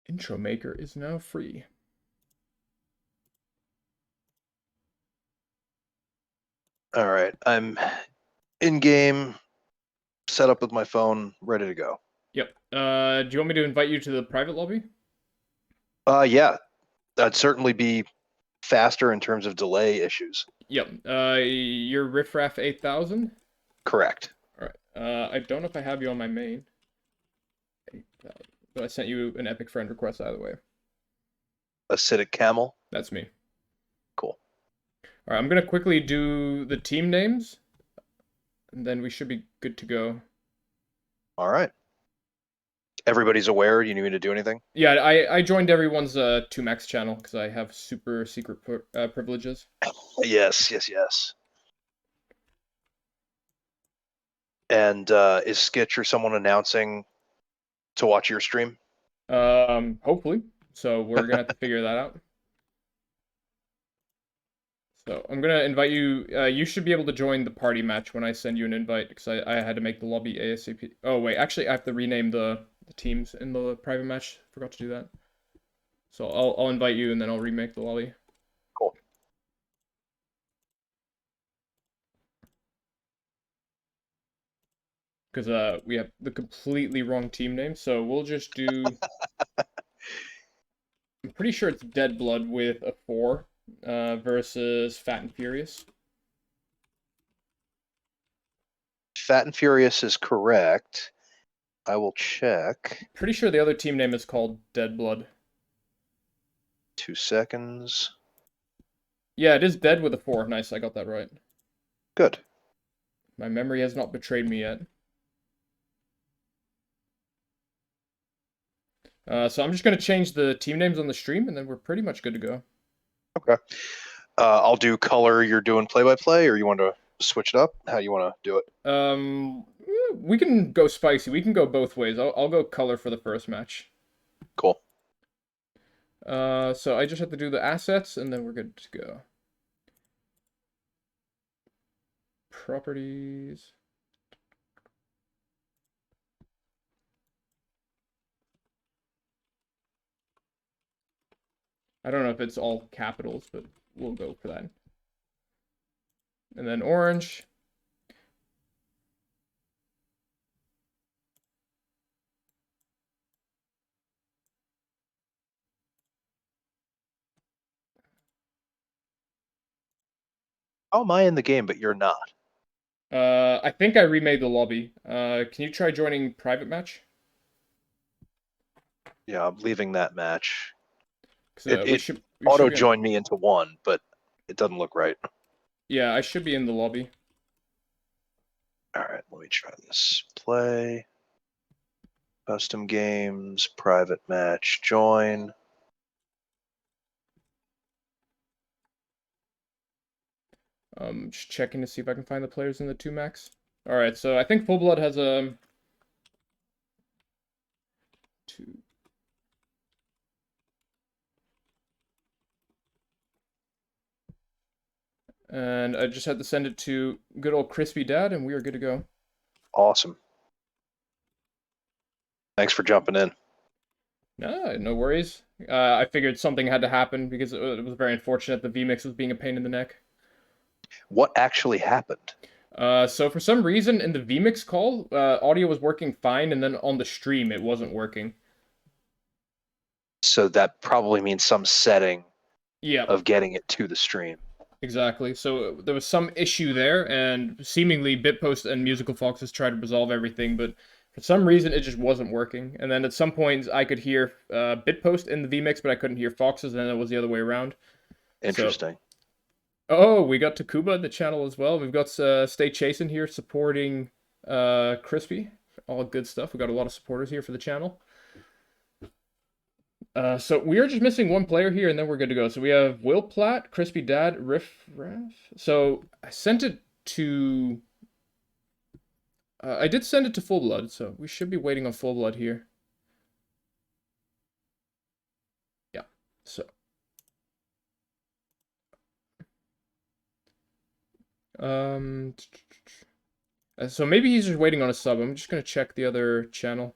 Intro maker is now free. All right, I'm in game, set up with my phone, ready to go. Yep. Do you want me to invite you to the private lobby? Yeah, that'd certainly be faster in terms of delay issues. Yep. You're RiffRaff 8000? Correct. Alright. I don't know if I have you on my main. 8,000. But I sent you an epic friend request either way. Acidic Camel. That's me. Cool. Alright, I'm gonna quickly do the team names, and then we should be good to go. All right. Everybody's aware. You need me to do anything? Yeah, I joined everyone's 2max channel because I have super secret privileges. Yes. And is Skitch or someone announcing to watch your stream? Hopefully. So we're gonna have to figure that out. So I'm gonna invite you. You should be able to join the party match when I send you an invite because I had to make the lobby ASAP. Oh wait, actually I have to rename the teams in the private match. Forgot to do that. So I'll invite you and then I'll remake the lobby. Cool. Because we have the completely wrong team name. So we'll just do. I'm pretty sure it's Dead Blood with a 4 versus Fat and Furious. Fat and Furious is correct. I will check. Pretty sure the other team name is called Dead Blood. 2 seconds. Yeah, it is Dead with a 4. Nice, I got that right. Good. My memory has not betrayed me yet. So I'm just going to change the team names on the stream, and then we're pretty much good to go. Okay. I'll do color. You're doing play-by-play, or you want to switch it up? How you want to do it? We can go spicy. We can go both ways. I'll go color for the first match. Cool. So I just have to do the assets, and then we're good to go. Properties. I don't know if it's all capitals, but we'll go for that. And then orange. How am I in the game, but you're not? I think I remade the lobby. Can you try joining private match? Yeah, I'm leaving that match. Because It auto joined me into one, but it doesn't look right. Yeah, I should be in the lobby. All right, let me try this. Play. Custom games, private match, join. Just checking to see if I can find the players in the 2max. Alright, so I think Full Blood has a... 2... And I just had to send it to good old Crispy Dad, and we are good to go. Awesome. Thanks for jumping in. No worries. I figured something had to happen because it was very unfortunate the VMix was being a pain in the neck. What actually happened? So for some reason in the VMix call, audio was working fine, and then on the stream it wasn't working. So that probably means some setting Yeah. of getting it to the stream. Exactly. So there was some issue there, and seemingly Bitpost and Musical Foxes tried to resolve everything, but for some reason it just wasn't working. And then at some points I could hear Bitpost in the VMix, but I couldn't hear Foxes, and then it was the other way around. Interesting. So, oh, we got Takuba in the channel as well. We've got Stay Chasing here supporting Crispy. All good stuff. We got a lot of supporters here for the channel. So we are just missing one player here, and then we're good to go. So we have Will Platt, Crispy Dad, RiffRaff. So I sent it to... I did send it to Full Blood, so we should be waiting on Full Blood here. Yeah, so... So maybe he's just waiting on a sub. I'm just going to check the other channel.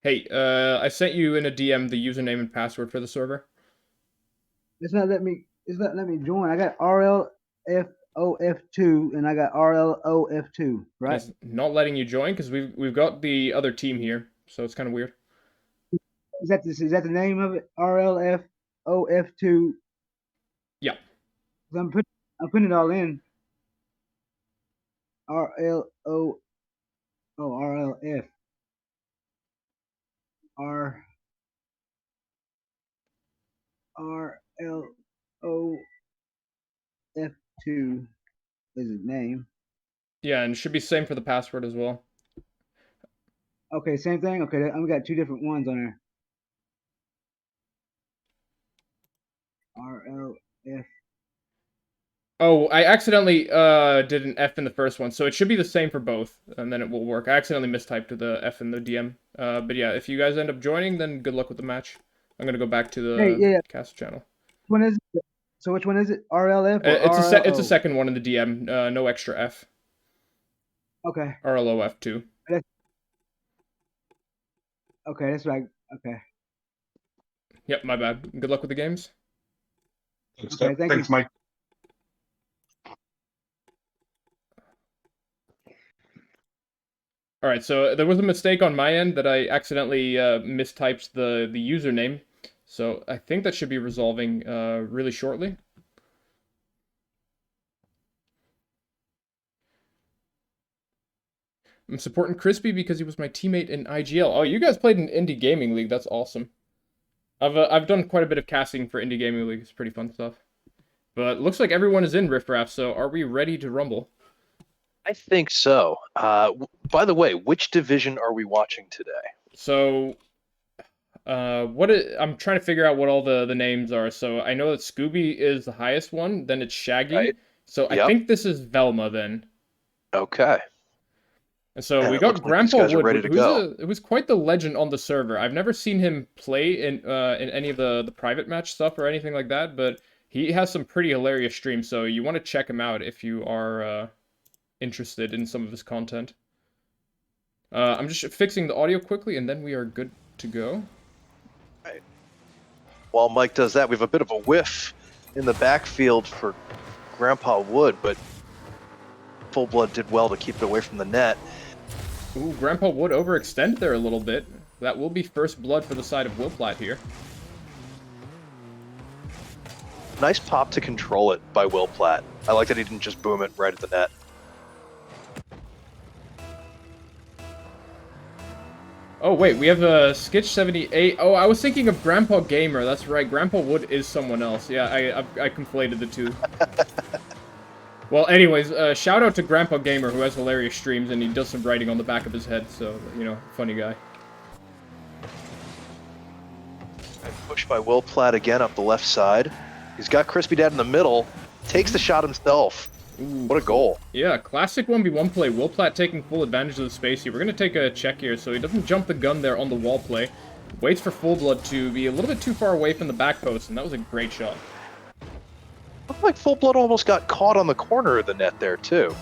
Hey, I sent you in a DM the username and password for the server. It's not letting me. It's not letting me join. I got RLFOF2 and I got RLOF2. And Right? it's not letting you join because we've got the other team here, so it's kind of weird. Is that the name of it? RLFOF2. Yeah. I'm putting it all in. RLO. Oh, RLF. R RLOF2 is his name. Yeah, and it should be same for the password as well. Okay, same thing. Okay, we got two different ones on there. RLF. Oh, I accidentally did an F in the first one, so it should be the same for both, and then it will work. I accidentally mistyped the F in the DM. But yeah, if you guys end up joining, then good luck with the match. I'm gonna go back to Hey, the yeah. cast channel. Which one is it? So which one is it? RLF or It's a RLO? second one in the DM. No extra F. Okay. RLOF 2. That's, okay, that's right. Okay. Yep, my bad. Good luck with the games. Okay, Thanks, Mike. All right, so there was a mistake on my end that I accidentally mistyped the username. So I think that should be resolving really shortly. I'm supporting Crispy because he was my teammate in IGL. Oh, you guys played in Indie Gaming League. That's awesome. I've done quite a bit of casting for Indie Gaming League. It's pretty fun stuff. But looks like everyone is in RiffRaff, so are we ready to rumble? I think so. By the way, which division are we watching today? So, I'm trying to figure out what all the names are. So I know that Scooby is the highest one. Then it's Shaggy. Right. So I Yep. think this is Velma then. Okay. And so And we it got looks like these Grandpa guys are Wood, ready to go. it was quite the legend on the server. I've never seen him play in any of the private match stuff or anything like that, but he has some pretty hilarious streams. So you want to check him out if you are interested in some of his content. I'm just fixing the audio quickly, and then we are good to go. Right. While Mike does that, we have a bit of a whiff in the backfield for Grandpa Wood, but Full Blood did well to keep it away from the net. Ooh, Grandpa Wood overextended there a little bit. That will be first blood for the side of Wilplat here. Nice pop to control it by Will Platt. I like that he didn't just boom it right at the net. Oh, wait, we have a Skitch78. Oh, I was thinking of Grandpa Gamer. That's right, Grandpa Wood is someone else. Yeah, I conflated the two. Well, anyways, shout out to Grandpa Gamer, who has hilarious streams, and he does some writing on the back of his head, so, you know, funny guy. Pushed by Will Platt again up the left side. He's got Crispy Dad in the middle. Takes the shot himself. Ooh, what a goal. Yeah, classic 1v1 play. Will Platt taking full advantage of the space here. We're going to take a check here, so he doesn't jump the gun there on the wall play. Waits for Full Blood to be a little bit too far away from the back post, and that was a great shot. Looked like Full Blood almost got caught on the corner of the net there, too.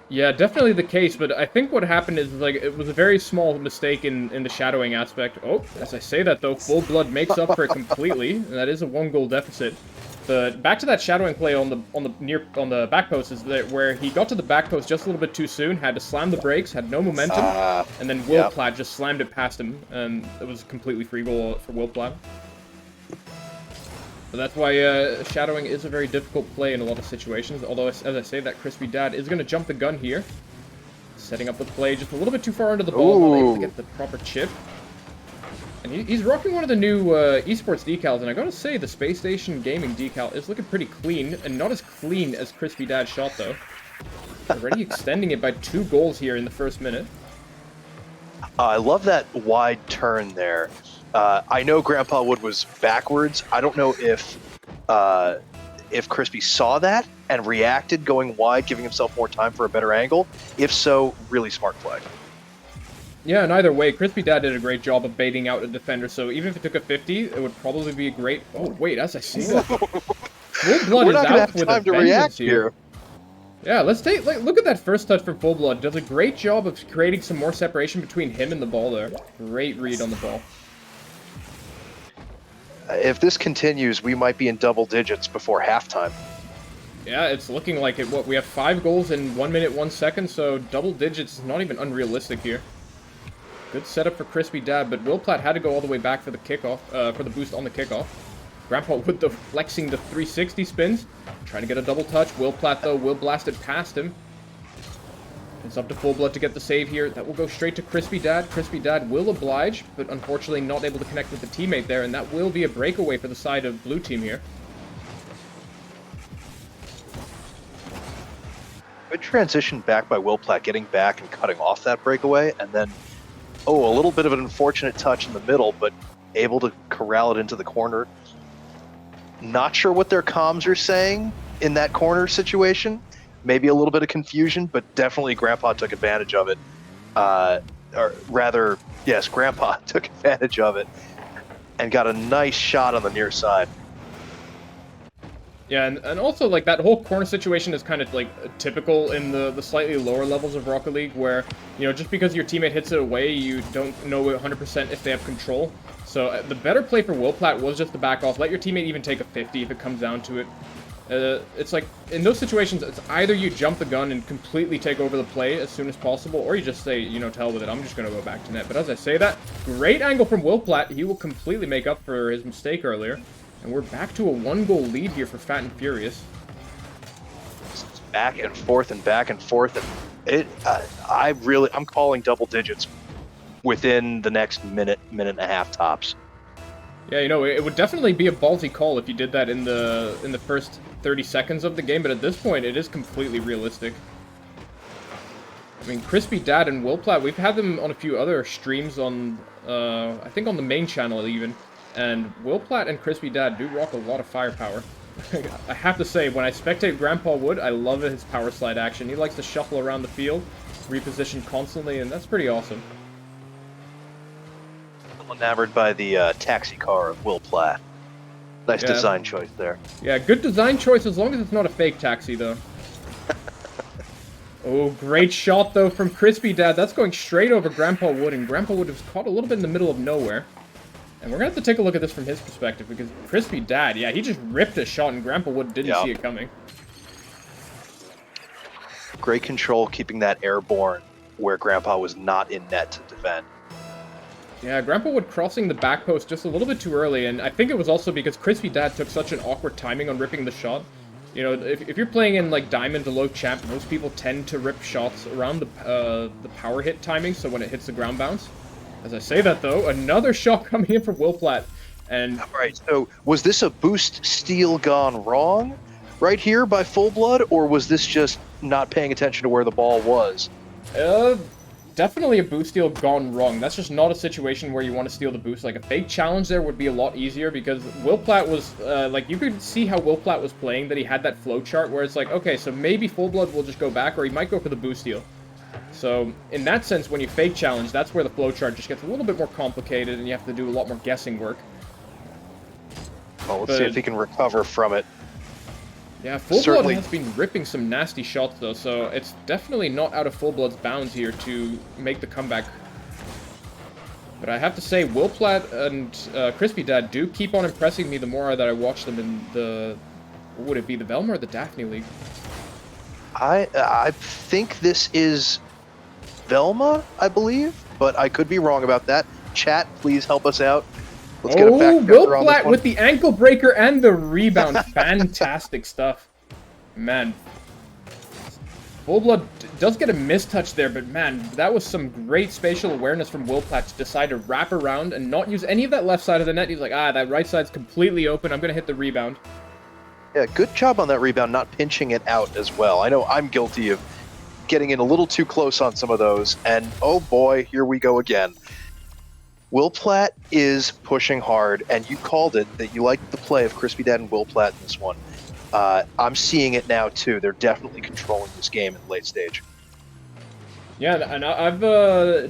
Yeah, definitely the case, but I think what happened is, like, it was a very small mistake in the shadowing aspect. Oh, as I say that, though, Full Blood makes up for it completely, and that is a 1-goal deficit. But back to that shadowing play on the back post is that where he got to the back post just a little bit too soon, had to slam the brakes, had no momentum, and then Will Platt just slammed it past him, and it was a completely free goal for Will Platt. But that's why shadowing is a very difficult play in a lot of situations, although, as I say, that Crispy Dad is going to jump the gun here. Setting up the play just a little bit too far under the ball, not able to get the proper chip. And he's rocking one of the new esports decals, and I gotta say, the Space Station Gaming decal is looking pretty clean, and not as clean as Crispy Dad's shot, though. Already extending it by 2 goals here in the first minute. I love that wide turn there. I know Grandpa Wood was backwards. I don't know if Crispy saw that and reacted going wide, giving himself more time for a better angle. If so, really smart play. Yeah, and either way, Crispy Dad did a great job of baiting out a defender, so even if it took a 50, it would probably be a great... Oh, wait, as I see that... Full Blood is out with a vengeance here. Yeah, let's take look at that first touch from Full Blood. Does a great job of creating some more separation between him and the ball there. Great read on the ball. If this continues, we might be in double digits before halftime. Yeah, it's looking like it. What, we have 5 goals in 1 minute, 1 second, so double digits is not even unrealistic here. Good setup for Crispy Dad, but Will Platt had to go all the way back for the kickoff, for the boost on the kickoff. Grandpa with the flexing the 360 spins, trying to get a double touch. Will Platt, though, will blast it past him. It's up to Full Blood to get the save here. That will go straight to Crispy Dad. Crispy Dad will oblige, but unfortunately not able to connect with the teammate there, and that will be a breakaway for the side of Blue Team here. Good transition back by Will Platt, getting back and cutting off that breakaway, and then, a little bit of an unfortunate touch in the middle, but able to corral it into the corner. Not sure what their comms are saying in that corner situation. Maybe a little bit of confusion, but definitely Grandpa took advantage of it. Or rather, yes, Grandpa took advantage of it and got a nice shot on the near side. Yeah, and also, like, that whole corner situation is kind of, like, typical in the slightly lower levels of Rocket League, where, you know, just because your teammate hits it away, you don't know 100% if they have control. So, the better play for Will Platt was just to back off. Let your teammate even take a 50 if it comes down to it. It's like, in those situations, it's either you jump the gun and completely take over the play as soon as possible, or you just say, you know, to hell with it, I'm just going to go back to net. But as I say that, great angle from Will Platt. He will completely make up for his mistake earlier. And we're back to a 1-goal lead here for Fat and Furious. It's back and forth and back and forth. And I'm calling double digits within the next minute and a half tops. Yeah, you know, it would definitely be a ballsy call if you did that in the first 30 seconds of the game, but at this point, it is completely realistic. I mean, Crispy Dad and Will Platt, we've had them on a few other streams on, I think on the main channel even. And Will Platt and Crispy Dad do rock a lot of firepower. I have to say, when I spectate Grandpa Wood, I love his power slide action. He likes to shuffle around the field, reposition constantly, and that's pretty awesome. I'm enamored by the taxi car of Will Platt. Nice design choice there. Yeah, good design choice as long as it's not a fake taxi, though. Oh, great shot, though, from Crispy Dad. That's going straight over Grandpa Wood, and Grandpa Wood was caught a little bit in the middle of nowhere. And we're going to have to take a look at this from his perspective, because Crispy Dad, yeah, he just ripped a shot, and Grandpa Wood didn't see it coming. Great control, keeping that airborne where Grandpa was not in net to defend. Yeah, Grandpa Wood crossing the back post just a little bit too early, and I think it was also because Crispy Dad took such an awkward timing on ripping the shot. You know, if you're playing in, like, Diamond to low champ, most people tend to rip shots around the power hit timing, so when it hits the ground bounce. As I say that, though, another shot coming in from Will Platt, and... Alright, so was this a boost steal gone wrong right here by Full Blood, or was this just not paying attention to where the ball was? Definitely a boost steal gone wrong. That's just not a situation where you want to steal the boost. Like, a fake challenge there would be a lot easier, because Will Platt was, like, you could see how Will Platt was playing, that he had that flow chart where it's like, okay, so maybe Full Blood will just go back, or he might go for the boost steal. So, in that sense, when you fake challenge, that's where the flowchart just gets a little bit more complicated, and you have to do a lot more guessing work. Well, let's see if he can recover from it. Yeah, Full Blood has been ripping some nasty shots, though, so it's definitely not out of Full Blood's bounds here to make the comeback. But I have to say, Will Platt and Crispy Dad do keep on impressing me the more that I watch them in the... What would it be, the Velma or the Daphne League? I think this is Velma, I believe, but I could be wrong about that. Chat, please help us out. Let's get a fact checker Will Platt with the ankle breaker and the rebound. Fantastic stuff. Man. Full Blood does get a mistouch there, but man, that was some great spatial awareness from Will Platt to decide to wrap around and not use any of that left side of the net. He's like, that right side's completely open. I'm going to hit the rebound. Yeah, good job on that rebound, not pinching it out as well. I know I'm guilty of getting in a little too close on some of those, and oh boy, here we go again. Will Platt is pushing hard, and you called it that you liked the play of Crispy Dad and Will Platt in this one. I'm seeing it now too. They're definitely controlling this game in the late stage. Yeah, and I've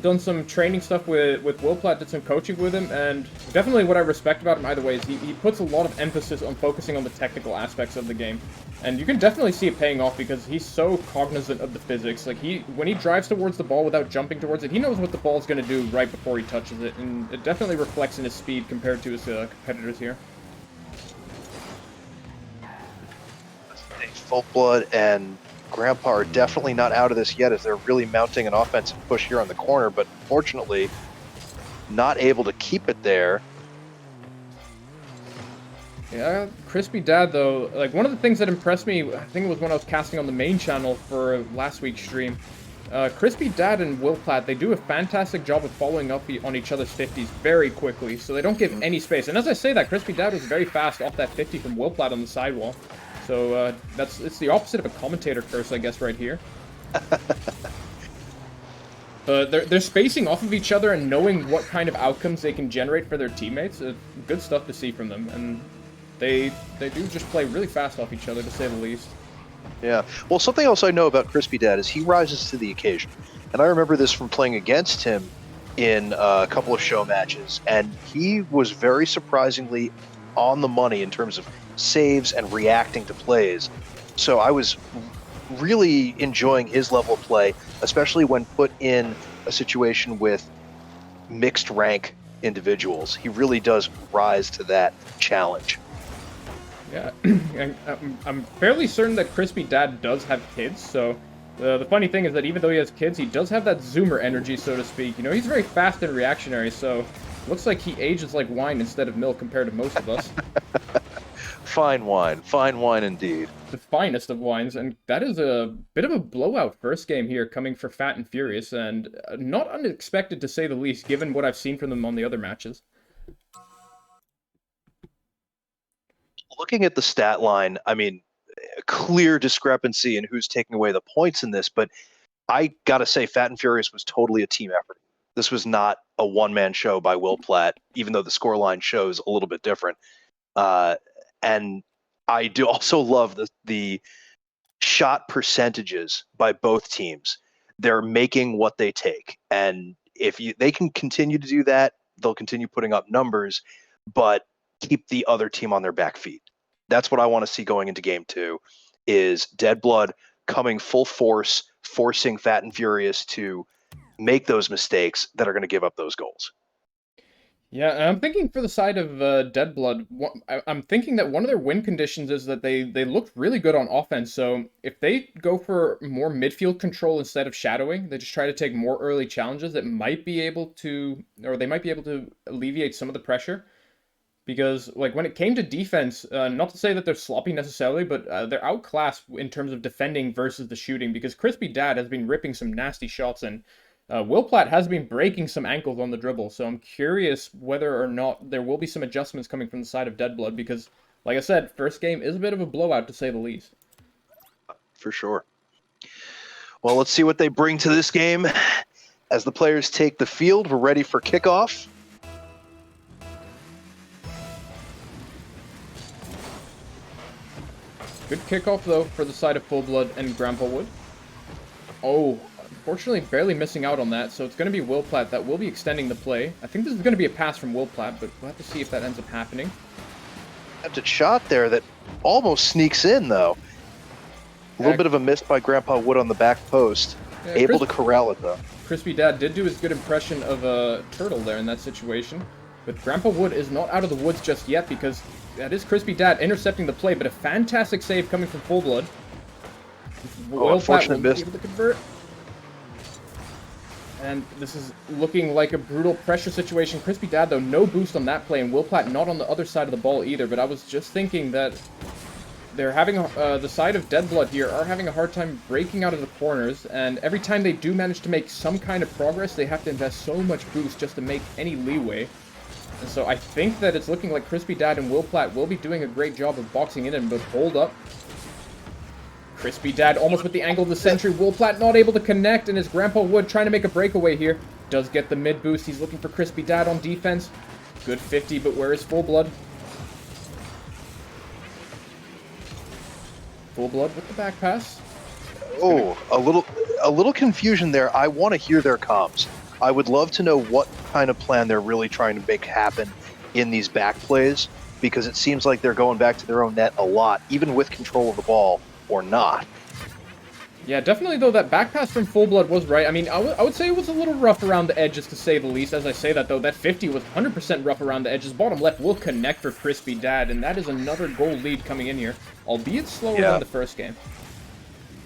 done some training stuff with Will Platt, did some coaching with him, and definitely what I respect about him either way is he puts a lot of emphasis on focusing on the technical aspects of the game. And you can definitely see it paying off because he's so cognizant of the physics. Like, when he drives towards the ball without jumping towards it, he knows what the ball's going to do right before he touches it, and it definitely reflects in his speed compared to his competitors here. Full Blood and Grandpa are definitely not out of this yet as they're really mounting an offensive push here on the corner, but unfortunately not able to keep it there. Yeah, Crispy Dad, though, like, one of the things that impressed me, I think it was when I was casting on the main channel for last week's stream, Crispy Dad and Will Platt, they do a fantastic job of following up on each other's 50s very quickly, so they don't give any space. And as I say that, Crispy Dad was very fast off that 50 from Will Platt on the sidewall. So, it's the opposite of a commentator curse, I guess, right here. They're spacing off of each other and knowing what kind of outcomes they can generate for their teammates. Good stuff to see from them, and they do just play really fast off each other, to say the least. Yeah. Well, something else I know about Crispy Dad is he rises to the occasion. And I remember this from playing against him in a couple of show matches, and he was very surprisingly on the money in terms of saves and reacting to plays. So I was really enjoying his level of play, especially when put in a situation with mixed rank individuals. He really does rise to that challenge. Yeah, I'm fairly certain that Crispy Dad does have kids, so the funny thing is that even though he has kids, he does have that zoomer energy, so to speak. You know, he's very fast and reactionary, so looks like he ages like wine instead of milk compared to most of us. Fine wine indeed. The finest of wines, and that is a bit of a blowout first game here coming for Fat and Furious, and not unexpected to say the least, given what I've seen from them on the other matches. Looking at the stat line, I mean, a clear discrepancy in who's taking away the points in this, but I gotta say, Fat and Furious was totally a team effort. This was not a one-man show by Will Platt, even though the scoreline shows a little bit different. And I do also love the shot percentages by both teams. They're making what they take, and if they can continue to do that, they'll continue putting up numbers, but keep the other team on their back feet. That's what I want to see going into game 2, is Dead Blood coming full force, forcing Fat and Furious to make those mistakes that are going to give up those goals. Yeah, and I'm thinking for the side of Dead Blood, I'm thinking that one of their win conditions is that they looked really good on offense. So if they go for more midfield control instead of shadowing, they just try to take more early challenges, that might be able to, or they might be able to alleviate some of the pressure. Because, like, when it came to defense, not to say that they're sloppy necessarily, but they're outclassed in terms of defending versus the shooting, because Crispy Dad has been ripping some nasty shots, and Will Platt has been breaking some ankles on the dribble, so I'm curious whether or not there will be some adjustments coming from the side of Dead Blood, because, like I said, first game is a bit of a blowout, to say the least. For sure. Well, let's see what they bring to this game. As the players take the field, we're ready for kickoff. Good kickoff, though, for the side of Full Blood and Grandpa Wood. Oh, unfortunately, barely missing out on that, so it's going to be Will Platt that will be extending the play. I think this is going to be a pass from Will Platt, but we'll have to see if that ends up happening. Attempted shot there that almost sneaks in, though. A little bit of a miss by Grandpa Wood on the back post. Yeah, Able to corral it, though. Crispy Dad did do his good impression of a turtle there in that situation. But Grandpa Wood is not out of the woods just yet, because that is Crispy Dad intercepting the play, but a fantastic save coming from Full Blood. Unfortunate miss. Able to convert. And this is looking like a brutal pressure situation. Crispy Dad, though, no boost on that play, and Will Platt not on the other side of the ball either. But I was just thinking that they're having the side of Dead Blood here are having a hard time breaking out of the corners, and every time they do manage to make some kind of progress, they have to invest so much boost just to make any leeway. And so I think that it's looking like Crispy Dad and Will Platt will be doing a great job of boxing it in, but hold up. Crispy Dad almost with the angle of the century. Will Platt not able to connect, and his Grandpa Wood trying to make a breakaway here. Does get the mid boost. He's looking for Crispy Dad on defense. Good 50, but where is Full Blood? Full Blood with the back pass. a little confusion there. I want to hear their comms. I would love to know what kind of plan they're really trying to make happen in these back plays, because it seems like they're going back to their own net a lot, even with control of the ball or not. Yeah, definitely, though, that back pass from Full Blood was right. I mean, I would say it was a little rough around the edges, to say the least. As I say that, though, that 50 was 100% rough around the edges. Bottom left will connect for Crispy Dad, and that is another goal lead coming in here, albeit slower than the first game.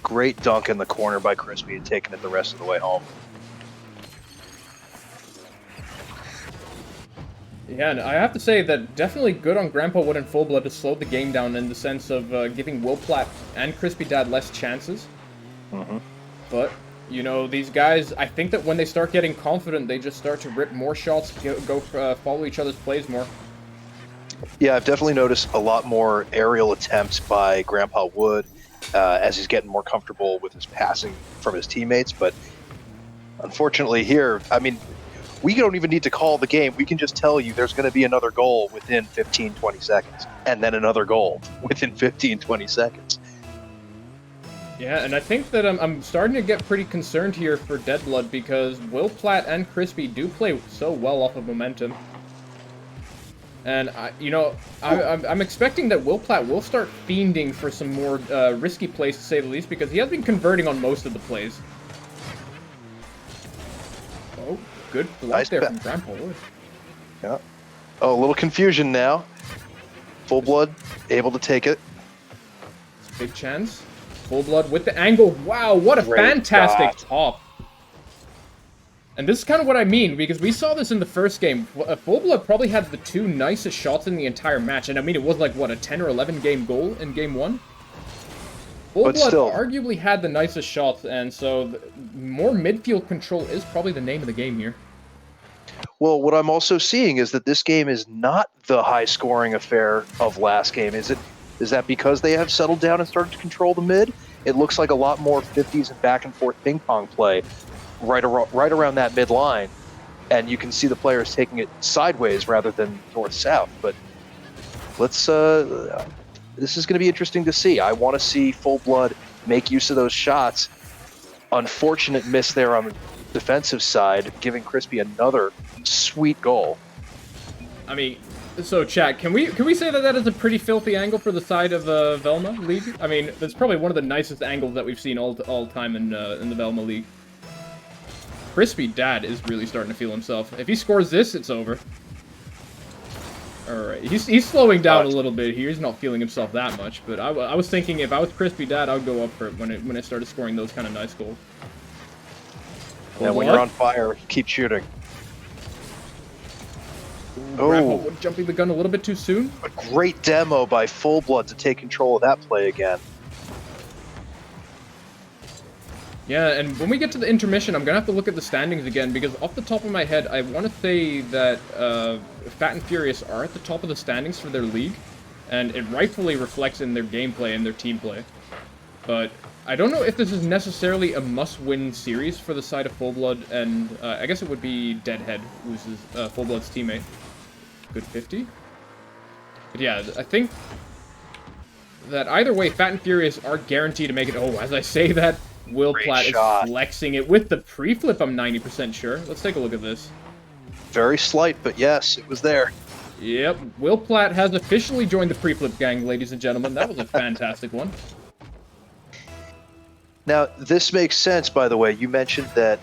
Great dunk in the corner by Crispy and taking it the rest of the way home. Yeah, and I have to say that definitely good on Grandpa Wood and Full Blood to slow the game down in the sense of giving Will Platt and Crispy Dad less chances. But, you know, these guys, I think that when they start getting confident, they just start to rip more shots, follow each other's plays more. Yeah, I've definitely noticed a lot more aerial attempts by Grandpa Wood as he's getting more comfortable with his passing from his teammates. But unfortunately here, I mean, we don't even need to call the game. We can just tell you there's going to be another goal within 15, 20 seconds. And then another goal within 15, 20 seconds. Yeah, and I think that I'm starting to get pretty concerned here for Deadblood, because Will Platt and Crispy do play so well off of momentum. And, I'm expecting that Will Platt will start fiending for some more risky plays, to say the least, because he has been converting on most of the plays. Oh, good block nice there from Grandpa Wood. Yeah. Oh, a little confusion now. Full Blood able to take it. Big chance. Full Blood with the angle. Wow, what a fantastic top. And this is kind of what I mean, because we saw this in the first game. Full Blood probably had the two nicest shots in the entire match. And I mean, it was like, what, a 10 or 11 game goal in game one? Full Blood still arguably had the nicest shots, and so more midfield control is probably the name of the game here. Well, what I'm also seeing is that this game is not the high-scoring affair of last game. Is that because they have settled down and started to control the mid? It looks like a lot more 50s and back-and-forth ping-pong play right around that mid-line, and you can see the players taking it sideways rather than north-south. But let's this is going to be interesting to see. I want to see Full Blood make use of those shots. Unfortunate miss there on the defensive side, giving Crispy another sweet goal. I mean, so chat, can we say that that is a pretty filthy angle for the side of Velma League? I mean, that's probably one of the nicest angles that we've seen all time in the Velma League. Crispy Dad is really starting to feel himself. If he scores this, it's over. Alright, he's slowing down a little bit here. He's not feeling himself that much, but I was thinking if I was Crispy Dad, I would go up for it when it started scoring those kind of nice goals. Yeah, when you're on fire, keep shooting. Oh, jumping the gun a little bit too soon. A great demo by Full Blood to take control of that play again. Yeah, and when we get to the intermission, I'm going to have to look at the standings again, because off the top of my head, I want to say that Fat and Furious are at the top of the standings for their league, and it rightfully reflects in their gameplay and their team play. But I don't know if this is necessarily a must-win series for the side of Full Blood, and I guess it would be Deadhead, who's Full Blood's teammate. Good 50. But yeah, I think that either way, Fat and Furious are guaranteed to make it. Oh, as I say that, Will Platt is flexing it with the pre-flip, I'm 90% sure. Let's take a look at this. Very slight, but yes, it was there. Yep, Will Platt has officially joined the pre-flip gang, ladies and gentlemen. That was a fantastic one. Now, this makes sense, by the way. You mentioned that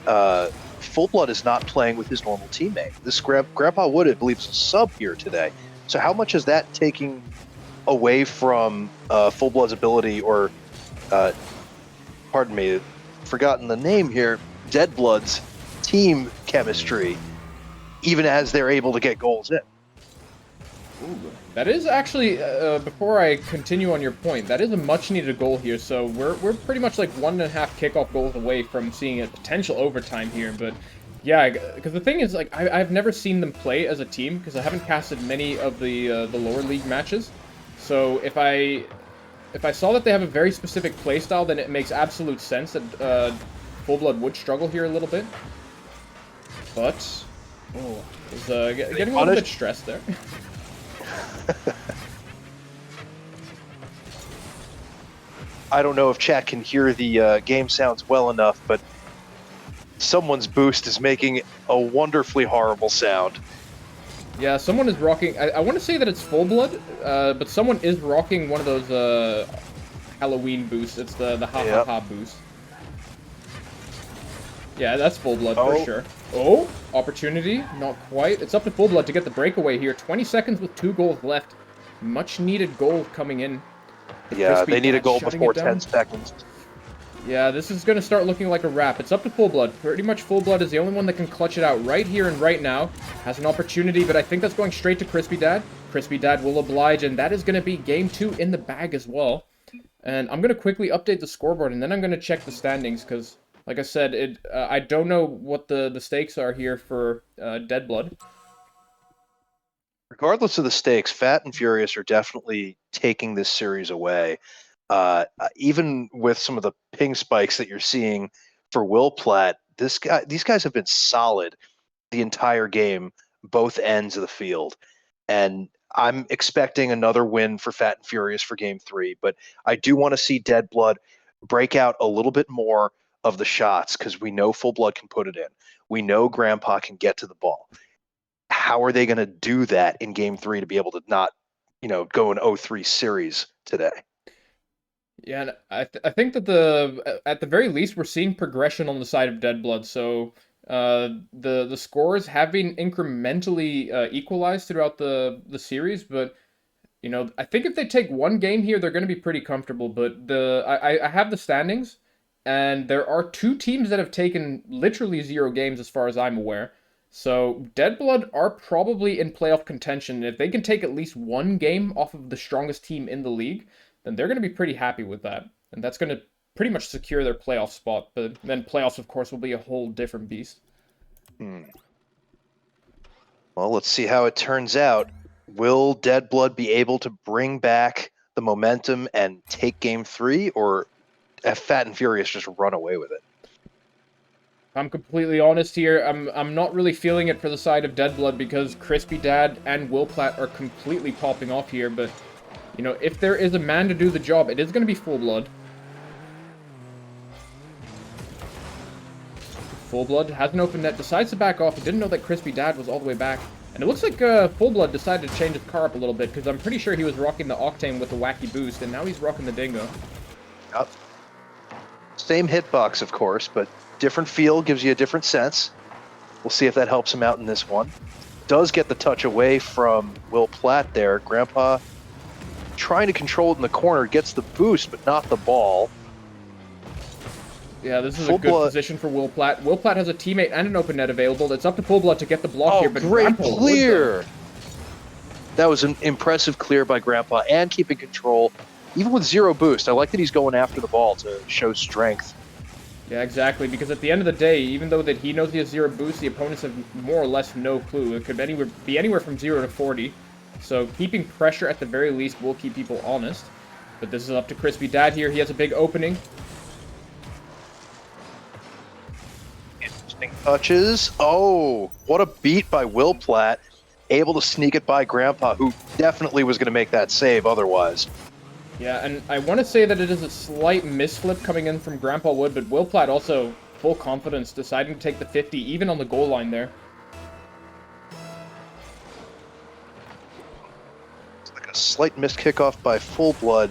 Full Blood is not playing with his normal teammate. This Grandpa Wood, I believe, is a sub here today. So how much is that taking away from Full Blood's ability, or, pardon me, forgotten the name here, Deadblood's team chemistry, even as they're able to get goals in? Ooh, that is actually, before I continue on your point, that is a much-needed goal here, so we're pretty much like 1.5 kickoff goals away from seeing a potential overtime here, but yeah, because the thing is, like, I've never seen them play as a team, because I haven't casted many of the lower league matches, so if I saw that they have a very specific playstyle, then it makes absolute sense that Full Blood would struggle here a little bit, but, oh, it's getting a little bit stressed there. I don't know if chat can hear the game sounds well enough, but someone's boost is making a wonderfully horrible sound. Yeah, someone is rocking. I want to say that it's Full Blood, but someone is rocking one of those Halloween boosts. It's the ha ha ha boost. Yeah, that's Full Blood for sure. Oh, opportunity, not quite. It's up to Full Blood to get the breakaway here. 20 seconds with 2 goals left. Much needed goal coming in. Yeah, they need a goal before 10 seconds. Yeah, this is going to start looking like a wrap. It's up to Full Blood. Pretty much Full Blood is the only one that can clutch it out right here and right now. Has an opportunity, but I think that's going straight to Crispy Dad. Crispy Dad will oblige, and that is going to be game 2 in the bag as well. And I'm going to quickly update the scoreboard, and then I'm going to check the standings, because, like I said, I don't know what the stakes are here for Dead Blood. Regardless of the stakes, Fat and Furious are definitely taking this series away. Even with some of the ping spikes that you're seeing for Will Platt, these guys have been solid the entire game, both ends of the field. And I'm expecting another win for Fat and Furious for game 3, but I do want to see Dead Blood break out a little bit more of the shots, because we know Full Blood can put it in. We know Grandpa can get to the ball. How are they going to do that in game 3 to be able to not, go an 0-3 series today? Yeah, and I think that at the very least we're seeing progression on the side of Dead Blood. So the scores have been incrementally equalized throughout the series, but I think if they take one game here, they're going to be pretty comfortable. But I have the standings, and there are 2 teams that have taken literally 0 games as far as I'm aware. So Dead Blood are probably in playoff contention. If they can take at least 1 game off of the strongest team in the league, then they're going to be pretty happy with that. And that's going to pretty much secure their playoff spot. But then playoffs, of course, will be a whole different beast. Well, let's see how it turns out. Will Dead Blood be able to bring back the momentum and take game 3, or have Fat and Furious just run away with it? I'm completely honest here. I'm not really feeling it for the side of Dead Blood, because Crispy Dad and Will Platt are completely popping off here. But if there is a man to do the job, it is going to be Full Blood. Full Blood has an open net, decides to back off. He didn't know that Crispy Dad was all the way back. And it looks like Full Blood decided to change his car up a little bit, because I'm pretty sure he was rocking the Octane with the wacky boost, and now he's rocking the Dingo. Yep. Same hitbox, of course, but different feel gives you a different sense. We'll see if that helps him out in this one. Does get the touch away from Will Platt there. Grandpa trying to control it in the corner, gets the boost, but not the ball. Yeah, this is a good position for Will Platt. Will Platt has a teammate and an open net available. It's up to Full Blood to get the block here. But great clear! That was an impressive clear by Grandpa, and keeping control, even with 0 boost. I like that he's going after the ball to show strength. Yeah, exactly, because at the end of the day, even though that he knows he has 0 boost, the opponents have more or less no clue. It could be anywhere from 0 to 40. So keeping pressure at the very least will keep people honest. But this is up to Crispy Dad here. He has a big opening. Interesting touches. Oh, what a beat by Will Platt. Able to sneak it by Grandpa, who definitely was going to make that save otherwise. Yeah, and I want to say that it is a slight misflip coming in from Grandpa Wood, but Will Platt also full confidence, deciding to take the 50, even on the goal line there. It's like a slight missed kickoff by Full Blood,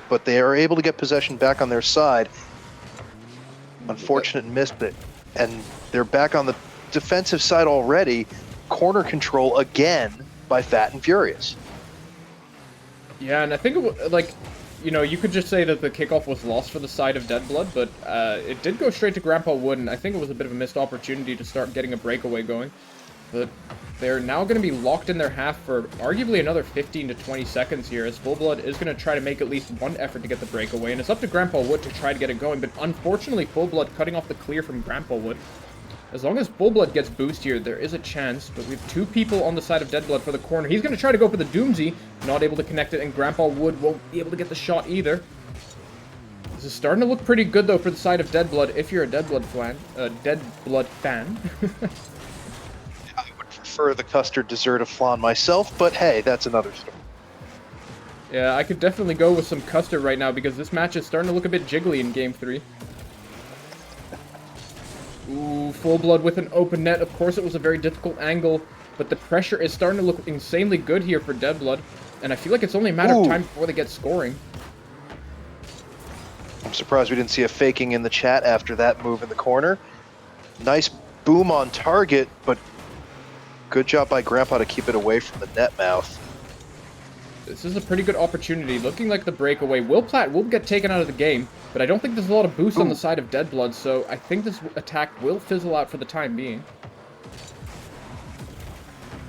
but they are able to get possession back on their side. Unfortunate miss, and they're back on the defensive side already. Corner control again by Fat and Furious. Yeah, and I think, you could just say that the kickoff was lost for the side of Dead Blood, but it did go straight to Grandpa Wood, and I think it was a bit of a missed opportunity to start getting a breakaway going. But they're now going to be locked in their half for arguably another 15 to 20 seconds here, as Full Blood is going to try to make at least one effort to get the breakaway, and it's up to Grandpa Wood to try to get it going, but unfortunately Full Blood cutting off the clear from Grandpa Wood. As long as Full Blood gets boost here, there is a chance, but we have 2 people on the side of Dead Blood for the corner. He's going to try to go for the Doomsy, not able to connect it, and Grandpa Wood won't be able to get the shot either. This is starting to look pretty good, though, for the side of Dead Blood, if you're a Dead Blood fan. I would prefer the custard dessert of flan myself, but hey, that's another story. Yeah, I could definitely go with some Custard right now because this match is starting to look a bit jiggly in Game 3. Ooh, Full Blood with an open net. Of course, it was a very difficult angle, but the pressure is starting to look insanely good here for Deadblood, and I feel like it's only a matter of time before they get scoring. I'm surprised we didn't see a faking in the chat after that move in the corner. Nice boom on target, but good job by Grandpa to keep it away from the net mouth. This is a pretty good opportunity. Looking like the breakaway. Will Platt will get taken out of the game, but I don't think there's a lot of boost on the side of Deadblood, so I think this attack will fizzle out for the time being.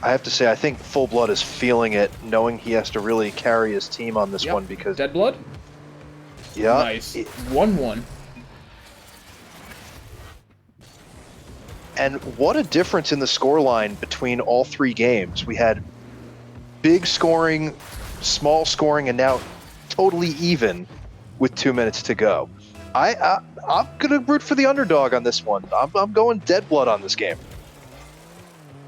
I have to say, I think Full Blood is feeling it, knowing he has to really carry his team on this one because... Deadblood? Yeah. Nice. 1-1. And what a difference in the scoreline between all three games. We had big scoring, small scoring, and now totally even with 2 minutes to go. I'm going to root for the underdog on this one. I'm going Deadblood on this game.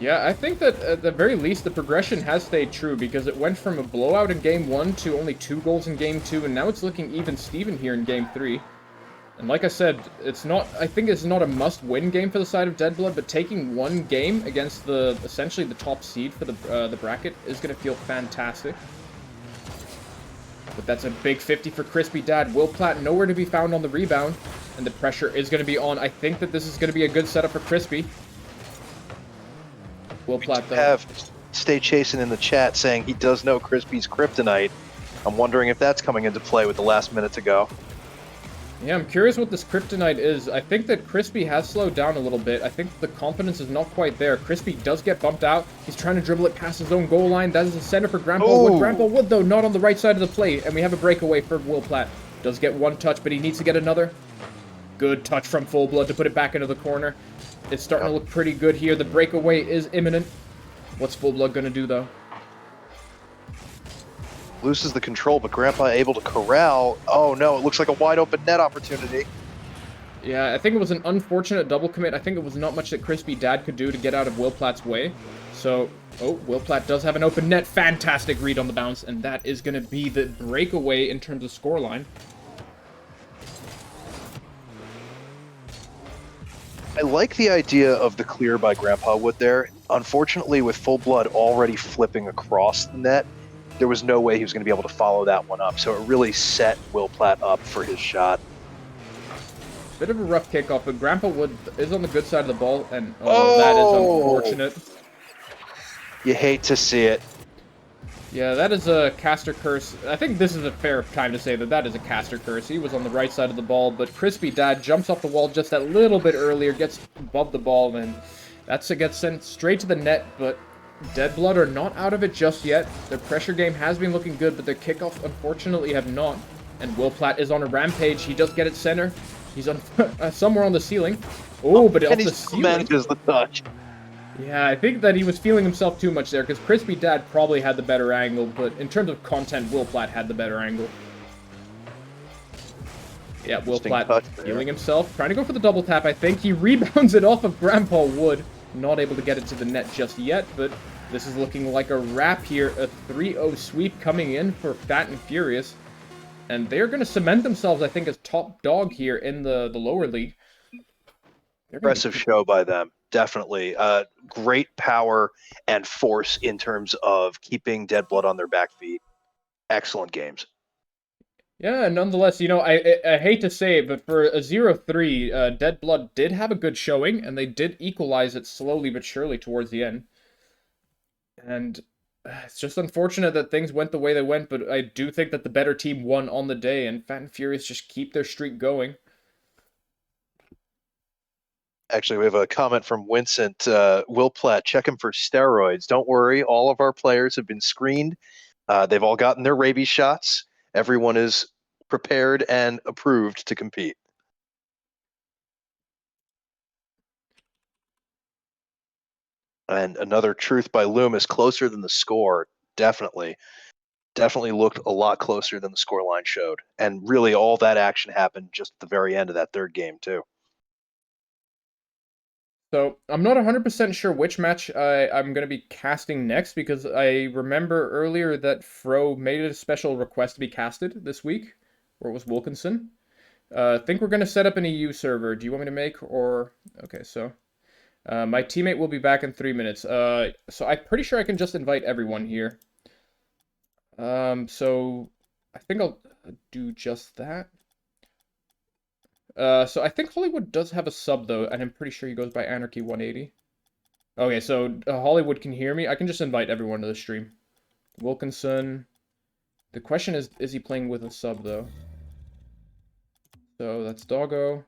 Yeah, I think that at the very least the progression has stayed true because it went from a blowout in Game 1 to only 2 goals in Game 2, and now it's looking even Steven here in Game 3. And like I said, I think it's not a must-win game for the side of Deadblood, but taking one game against essentially the top seed for the bracket is going to feel fantastic. But that's a big 50 for Crispy Dad. Will Platt nowhere to be found on the rebound, and the pressure is going to be on. I think that this is going to be a good setup for Crispy. Will Platt, though. Have Stay Chasing in the chat saying he does know Crispy's kryptonite. I'm wondering if that's coming into play with the last minute to go. Yeah, I'm curious what this kryptonite is. I think that Crispy has slowed down a little bit. I think the confidence is not quite there. Crispy does get bumped out. He's trying to dribble it past his own goal line. That is the center for Grandpa Wood. Grandpa Wood, though, not on the right side of the plate. And we have a breakaway for Will Platt. Does get one touch, but he needs to get another. Good touch from Full Blood to put it back into the corner. It's starting to look pretty good here. The breakaway is imminent. What's Full Blood going to do, though? Loses the control, but Grandpa able to corral. Oh no, it looks like a wide open net opportunity. Yeah, I think it was an unfortunate double commit. I think it was not much that Crispy Dad could do to get out of Will Platt's way. So, Will Platt does have an open net. Fantastic read on the bounce, and that is going to be the breakaway in terms of scoreline. I like the idea of the clear by Grandpa Wood there. Unfortunately, with Full Blood already flipping across the net, there was no way he was going to be able to follow that one up. So it really set Will Platt up for his shot. Bit of a rough kickoff, but Grandpa Wood is on the good side of the ball, and that is unfortunate. You hate to see it. Yeah, that is a caster curse. I think this is a fair time to say that that is a caster curse. He was on the right side of the ball, but Crispy Dad jumps off the wall just that little bit earlier, gets above the ball, and that's it, gets sent straight to the net, but Deadblood are not out of it just yet. Their pressure game has been looking good, but their kickoffs unfortunately have not. And Will Platt is on a rampage. He does get it center. He's on somewhere on the ceiling. Oh, but off the ceiling. Manages the touch. Yeah, I think that he was feeling himself too much there, because Crispy Dad probably had the better angle, but in terms of content, Will Platt had the better angle. Yeah, Will Platt healing himself. Trying to go for the double tap, I think. He rebounds it off of Grandpa Wood. Not able to get it to the net just yet, but this is looking like a wrap here. A 3-0 sweep coming in for Fat and Furious. And they're going to cement themselves, I think, as top dog here in the lower league. Impressive show by them, definitely. Great power and force in terms of keeping Deadblood on their back feet. Excellent games. Yeah, nonetheless, I hate to say it, but for a 0-3, Deadblood did have a good showing, and they did equalize it slowly but surely towards the end. And it's just unfortunate that things went the way they went, but I do think that the better team won on the day, and Fat and Furious just keep their streak going. Actually, we have a comment from Vincent. Will Platt, check him for steroids. Don't worry, all of our players have been screened. They've all gotten their rabies shots. Everyone is prepared and approved to compete. And another truth by Loomis, closer than the score, definitely looked a lot closer than the scoreline showed. And really all that action happened just at the very end of that third game, too. So I'm not 100% sure which match I'm going to be casting next because I remember earlier that Fro made a special request to be casted this week, or it was Wilkinson. I think we're going to set up an EU server. Do you want me to make or... Okay, so my teammate will be back in 3 minutes. So I'm pretty sure I can just invite everyone here. So I think I'll do just that. So I think Hollywood does have a sub though, and I'm pretty sure he goes by Anarchy 180. Okay, so Hollywood can hear me. I can just invite everyone to the stream. Wilkinson. The question is he playing with a sub though? So that's Doggo.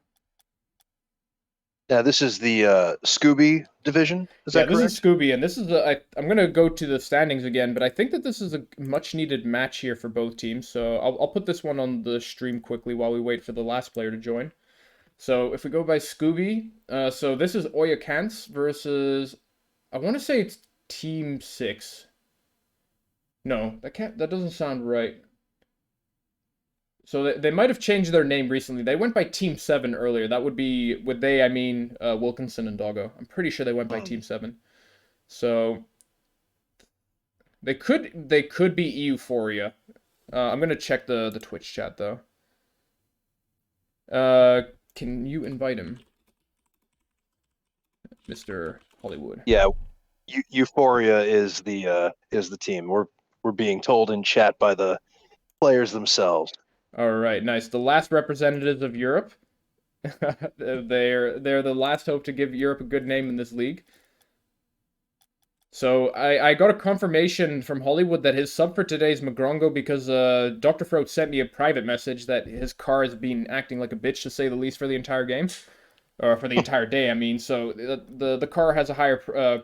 Now, this is the Scooby division. Is Yeah, that this correct? is Scooby, and this is I'm gonna go to the standings again, but I think that this is a much needed match here for both teams. So I'll put this one on the stream quickly while we wait for the last player to join. So if we go by Scooby, so this is Oya Kants versus, I want to say it's Team 6. No, that doesn't sound right. So they might have changed their name recently. They went by Team 7 earlier. That would be, with they, I mean Wilkinson and Doggo. I'm pretty sure they went by Team 7. So they could be Euphoria. I'm gonna check the Twitch chat though. Can you invite him, Mr. Hollywood? Yeah, Euphoria is the team. We're being told in chat by the players themselves. All right, nice. The last representatives of Europe. They're the last hope to give Europe a good name in this league. So I got a confirmation from Hollywood that his sub for today is Magrongo because Dr. Froat sent me a private message that his car has been acting like a bitch to say the least for the entire game. Or for the entire day, I mean. So the car has a higher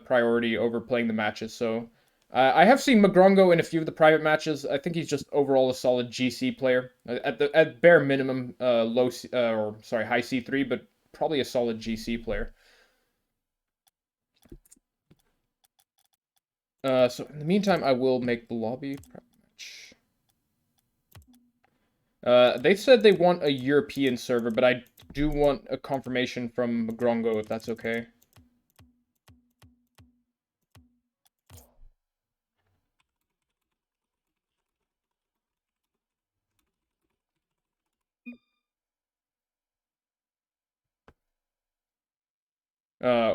priority over playing the matches. So I have seen Magrongo in a few of the private matches. I think he's just overall a solid GC player. At bare minimum, high C3, but probably a solid GC player. So in the meantime, I will make the lobby match. They said they want a European server, but I do want a confirmation from Magrongo if that's okay.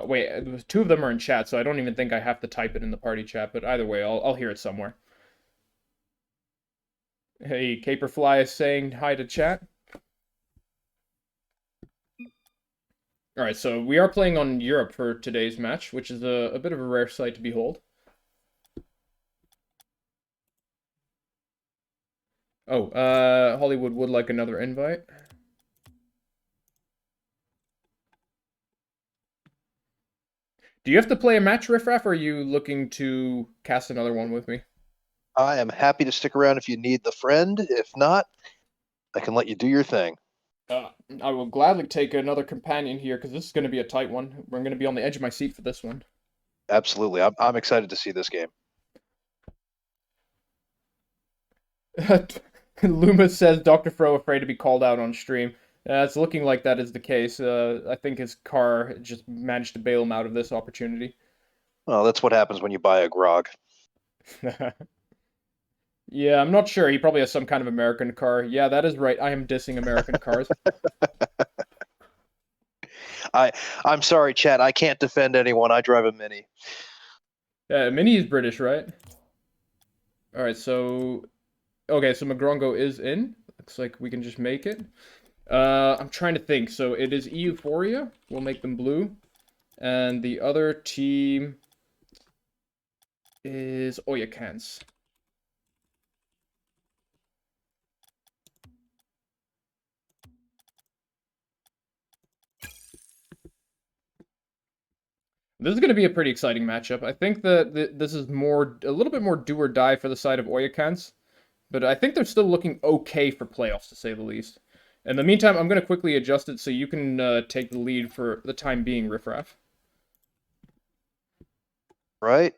Wait, two of them are in chat, so I don't even think I have to type it in the party chat, but either way, I'll hear it somewhere. Hey, Caperfly is saying hi to chat. Alright, so we are playing on Europe for today's match, which is a bit of a rare sight to behold. Oh, Hollywood would like another invite. Do you have to play a match, RiffRaff, or are you looking to cast another one with me? I am happy to stick around if you need the friend. If not, I can let you do your thing. I will gladly take another companion here, because this is going to be a tight one. We're going to be on the edge of my seat for this one. Absolutely. I'm excited to see this game. Loomis says Dr. Fro afraid to be called out on stream. It's looking like that is the case. I think his car just managed to bail him out of this opportunity. Well, that's what happens when you buy a grog. Yeah, I'm not sure. He probably has some kind of American car. Yeah, that is right. I am dissing American cars. I'm sorry, Chad. I can't defend anyone. I drive a Mini. Yeah, Mini is British, right? All right, so okay, so Magrongo is in. Looks like we can just make it. I'm trying to think. So it is Euphoria. We'll make them blue. And the other team is Oyakans. This is going to be a pretty exciting matchup. I think that this is a little bit more do or die for the side of Oyakans. But I think they're still looking okay for playoffs, to say the least. In the meantime, I'm going to quickly adjust it so you can take the lead for the time being, RiffRaff. Right?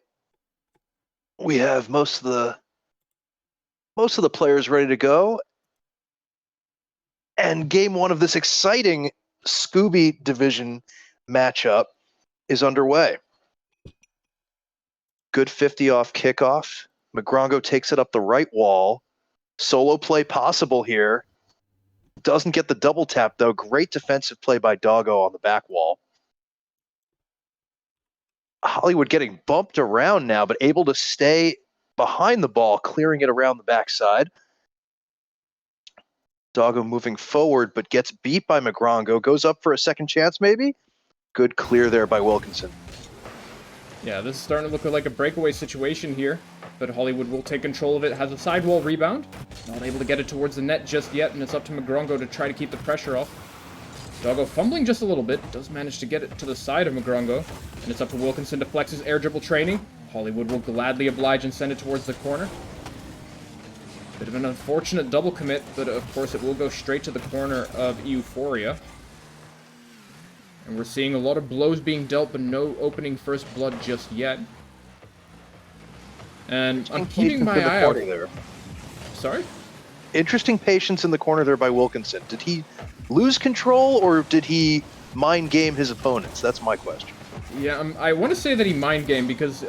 We have most of the players ready to go. And game one of this exciting Scooby division matchup is underway. Good 50 off kickoff. Magrongo takes it up the right wall. Solo play possible here. Doesn't get the double tap, though. Great defensive play by Doggo on the back wall. Hollywood getting bumped around now, but able to stay behind the ball, clearing it around the backside. Doggo moving forward, but gets beat by Magrongo. Goes up for a second chance, maybe? Good clear there by Wilkinson. Yeah, this is starting to look like a breakaway situation here, but Hollywood will take control of it. Has a sidewall rebound. Not able to get it towards the net just yet, and it's up to Magrongo to try to keep the pressure off. Doggo fumbling just a little bit. Does manage to get it to the side of Magrongo, and it's up to Wilkinson to flex his air dribble training. Hollywood will gladly oblige and send it towards the corner. Bit of an unfortunate double commit, but of course it will go straight to the corner of Euphoria. And we're seeing a lot of blows being dealt, but no opening first blood just yet. And I'm keeping my eye out. There. Sorry? Interesting patience in the corner there by Wilkinson. Did he lose control, or did he mind game his opponents? That's my question. Yeah, I want to say that he mind gamed because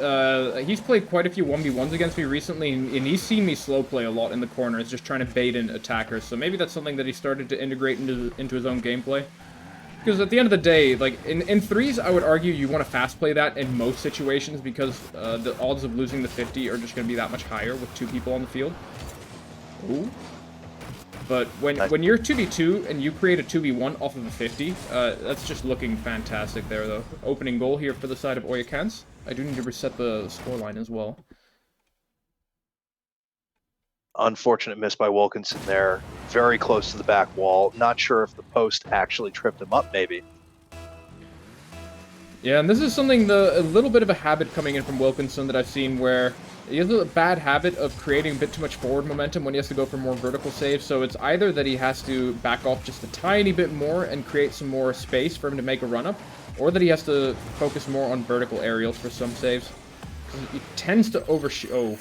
he's played quite a few 1v1s against me recently, and he's seen me slow play a lot in the corners, just trying to bait in attackers. So maybe that's something that he started to integrate into his own gameplay. Because at the end of the day, like, in threes, I would argue you want to fast play that in most situations because the odds of losing the 50 are just going to be that much higher with two people on the field. Ooh. But when you're 2v2 and you create a 2v1 off of a 50, that's just looking fantastic there, though. Opening goal here for the side of Oyakans. I do need to reset the scoreline as well. Unfortunate miss by Wilkinson there. Very close to the back wall. Not sure if the post actually tripped him up, maybe. Yeah, and this is something, a little bit of a habit coming in from Wilkinson that I've seen where he has a bad habit of creating a bit too much forward momentum when he has to go for more vertical saves. So it's either that he has to back off just a tiny bit more and create some more space for him to make a run-up, or that he has to focus more on vertical aerials for some saves. He tends to overshoot. Oh,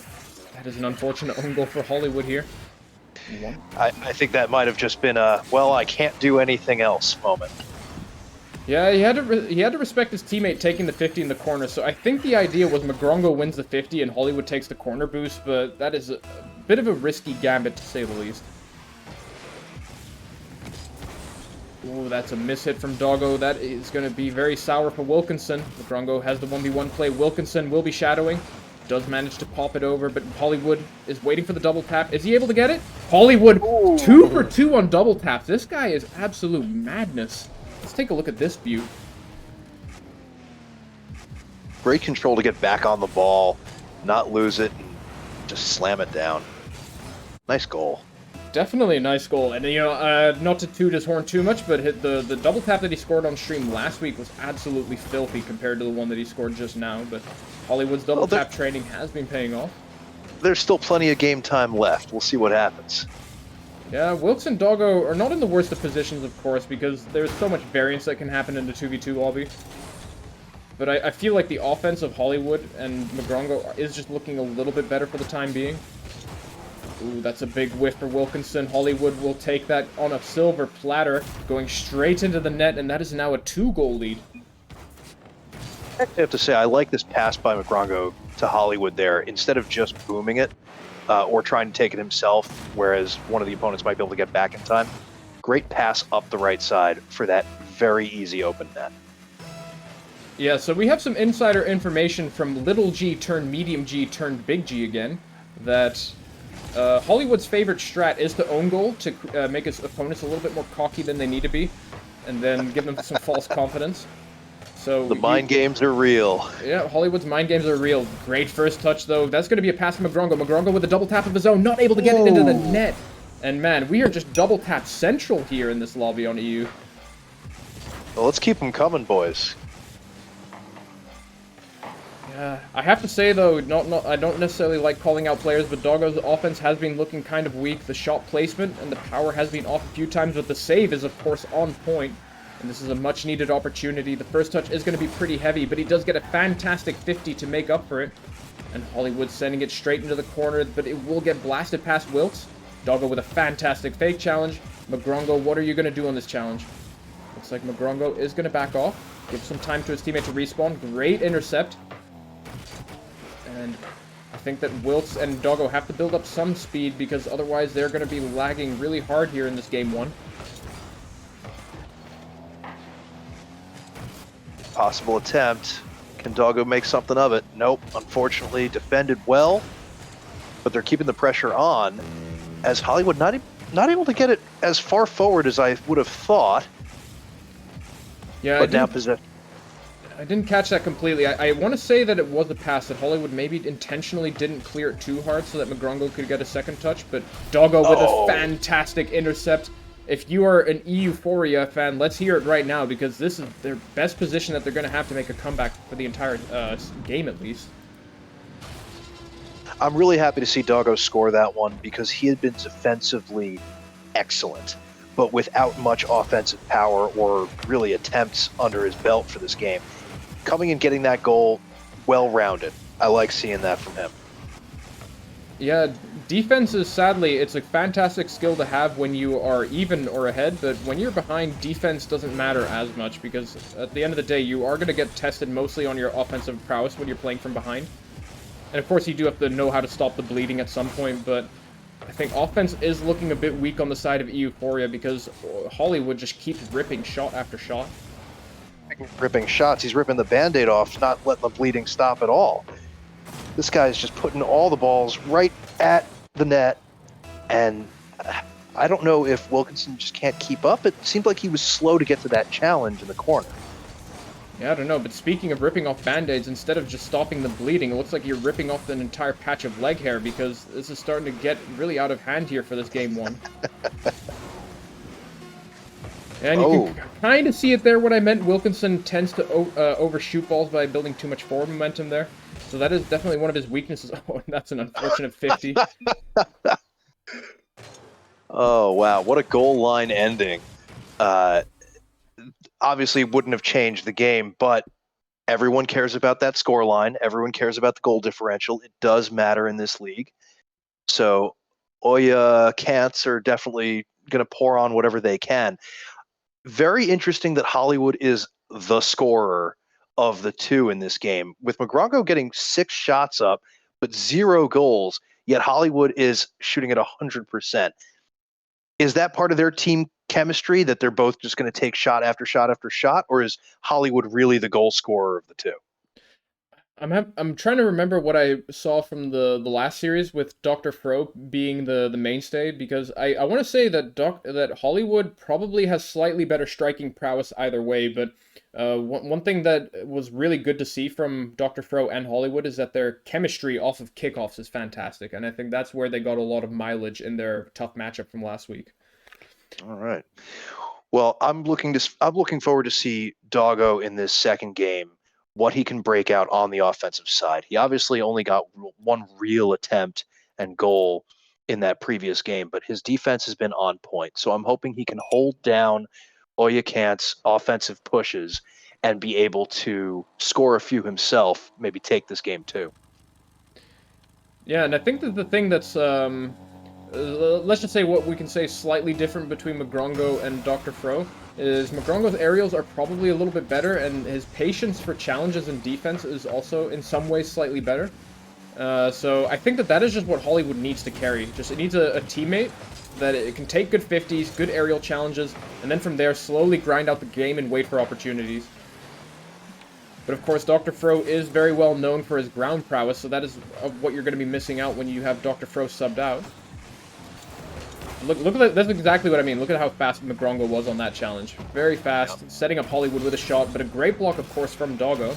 that is an unfortunate own goal for Hollywood here. I think that might have just been a, well, I can't do anything else moment. Yeah, he had to respect his teammate taking the 50 in the corner, so I think the idea was Magrongo wins the 50 and Hollywood takes the corner boost, but that is a bit of a risky gambit to say the least. Oh, that's a mishit from Doggo. That is going to be very sour for Wilkinson. Magrongo has the 1v1 play. Wilkinson will be shadowing. Does manage to pop it over, but Hollywood is waiting for the double tap. Is he able to get it? Hollywood, 2 for 2 on double taps. This guy is absolute madness. Let's take a look at this beaut. Great control to get back on the ball, not lose it, and just slam it down. Nice goal. Definitely a nice goal. And, you know, not to toot his horn too much, but the double tap that he scored on stream last week was absolutely filthy compared to the one that he scored just now. But Hollywood's double tap training has been paying off. There's still plenty of game time left. We'll see what happens. Yeah, Wilkes and Doggo are not in the worst of positions, of course, because there's so much variance that can happen in the 2v2 lobby. But I feel like the offense of Hollywood and Magrongo is just looking a little bit better for the time being. Ooh, that's a big whiff for Wilkinson. Hollywood will take that on a silver platter, going straight into the net, and that is now a 2-goal lead. I have to say, I like this pass by Magrongo to Hollywood there. Instead of just booming it, or trying to take it himself, whereas one of the opponents might be able to get back in time. Great pass up the right side for that very easy open net. Yeah, so we have some insider information from Little G turned Medium G turned Big G again, that Hollywood's favorite strat is to own goal to make his opponents a little bit more cocky than they need to be, and then give them some false confidence. So the mind games are real. Yeah, Hollywood's mind games are real. Great first touch, though. That's going to be a pass from Magrongo. Magrongo with a double tap of his own, not able to get it into the net. And man, we are just double tap central here in this lobby on EU. Well, let's keep them coming, boys. Yeah, I have to say though, I don't necessarily like calling out players, but Doggo's offense has been looking kind of weak. The shot placement and the power has been off a few times, but the save is of course on point. And this is a much needed opportunity. The first touch is going to be pretty heavy, but he does get a fantastic 50 to make up for it. And Hollywood sending it straight into the corner, but it will get blasted past Wilkes. Doggo with a fantastic fake challenge. Magrongo, what are you going to do on this challenge? Looks like Magrongo is going to back off. Give some time to his teammate to respawn. Great intercept. And I think that Wiltz and Doggo have to build up some speed because otherwise they're going to be lagging really hard here in this game 1. Possible attempt. Can Doggo make something of it? Nope. Unfortunately, defended well, but they're keeping the pressure on as Hollywood not able to get it as far forward as I would have thought. Yeah, but now possess. I didn't catch that completely. I want to say that it was a pass that Hollywood maybe intentionally didn't clear it too hard so that Magrongo could get a second touch, but Doggo with a fantastic intercept. If you are an Euphoria fan, let's hear it right now because this is their best position that they're going to have to make a comeback for the entire game at least. I'm really happy to see Doggo score that one because he had been defensively excellent, but without much offensive power or really attempts under his belt for this game. Coming and getting that goal, well-rounded. I like seeing that from him. Yeah, defense is sadly, it's a fantastic skill to have when you are even or ahead, but when you're behind, defense doesn't matter as much because at the end of the day, you are going to get tested mostly on your offensive prowess when you're playing from behind. And of course, you do have to know how to stop the bleeding at some point, but I think offense is looking a bit weak on the side of Euphoria because Hollywood just keeps ripping shot after shot. Ripping shots. He's ripping the Band-Aid off, not letting the bleeding stop at all. This guy's just putting all the balls right at the net, and I don't know if Wilkinson just can't keep up. It seemed like he was slow to get to that challenge in the corner. Yeah, I don't know, but speaking of ripping off Band-Aids, instead of just stopping the bleeding, it looks like you're ripping off an entire patch of leg hair because this is starting to get really out of hand here for this game 1. And you can kind of see it there what I meant. Wilkinson tends to overshoot balls by building too much forward momentum there. So that is definitely one of his weaknesses. Oh, that's an unfortunate 50. Oh, wow. What a goal line ending. Obviously wouldn't have changed the game, but everyone cares about that score line. Everyone cares about the goal differential. It does matter in this league. So Oya Cants are definitely going to pour on whatever they can. Very interesting that Hollywood is the scorer of the two in this game, with Magrongo getting 6 shots up, but 0 goals, yet Hollywood is shooting at 100%. Is that part of their team chemistry that they're both just going to take shot after shot after shot, or is Hollywood really the goal scorer of the two? I'm trying to remember what I saw from the last series with Dr. Fro being the mainstay, because I want to say that that Hollywood probably has slightly better striking prowess either way, but one thing that was really good to see from Dr. Fro and Hollywood is that their chemistry off of kickoffs is fantastic, and I think that's where they got a lot of mileage in their tough matchup from last week. All right. Well, I'm looking forward to see Doggo in this second game, what he can break out on the offensive side. He obviously only got one real attempt and goal in that previous game, but his defense has been on point. So I'm hoping he can hold down Oyakant's offensive pushes and be able to score a few himself, maybe take this game too. Yeah, and I think that the thing that's let's just say what we can say slightly different between Magrongo and Dr. Fro is Magrongo's aerials are probably a little bit better, and his patience for challenges and defense is also in some ways slightly better. So I think that is just what Hollywood needs to carry. Just it needs a teammate that it can take good 50s, good aerial challenges, and then from there slowly grind out the game and wait for opportunities. But of course, Dr. Fro is very well known for his ground prowess, so that is what you're going to be missing out when you have Dr. Fro subbed out. Look at that. That's exactly what I mean. Look at how fast Magrongo was on that challenge. Very fast, setting up Hollywood with a shot, but a great block, of course, from Doggo.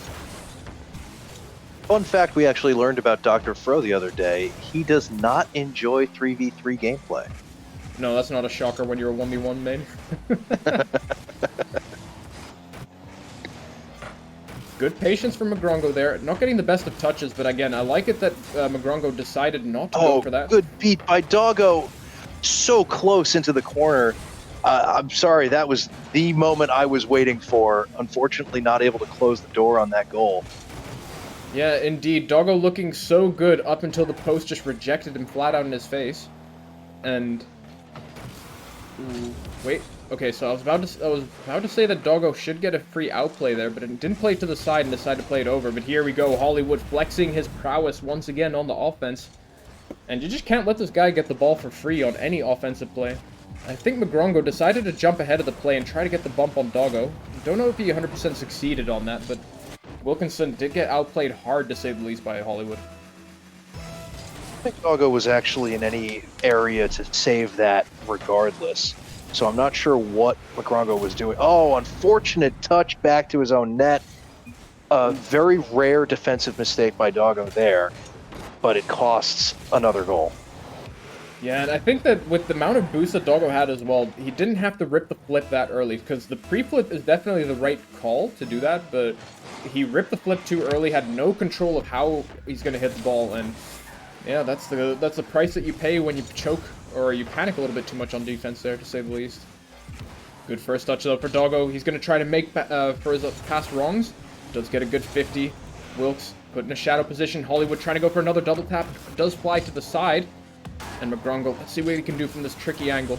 Fun fact we actually learned about Dr. Fro the other day, he does not enjoy 3v3 gameplay. No, that's not a shocker when you're a 1v1 main. Good patience from Magrongo there. Not getting the best of touches, but again, I like it that Magrongo decided not to go for that. Good beat by Doggo. So close into the corner. I'm sorry, that was the moment I was waiting for. Unfortunately, not able to close the door on that goal. Yeah, indeed. Doggo looking so good up until the post just rejected him flat out in his face. And... Ooh, wait. Okay, so I was about to say that Doggo should get a free outplay there, but it didn't play to the side and decided to play it over. But here we go, Hollywood flexing his prowess once again on the offense. And you just can't let this guy get the ball for free on any offensive play. I think Magrongo decided to jump ahead of the play and try to get the bump on Doggo. Don't know if he 100% succeeded on that, but Wilkinson did get outplayed hard, to say the least, by Hollywood. I think Doggo was actually in any area to save that regardless. So I'm not sure what Magrongo was doing. Oh, unfortunate touch back to his own net. A very rare defensive mistake by Doggo there, but it costs another goal. Yeah, and I think that with the amount of boost that Doggo had as well, he didn't have to rip the flip that early, because the pre-flip is definitely the right call to do that, but he ripped the flip too early, had no control of how he's going to hit the ball, and yeah, that's the price that you pay when you choke, or you panic a little bit too much on defense there, to say the least. Good first touch, though, for Doggo. He's going to try to make for his past wrongs. Does get a good 50. Wilkes put in a shadow position. Hollywood trying to go for another double tap. Does fly to the side. And Magrongo, let's see what he can do from this tricky angle.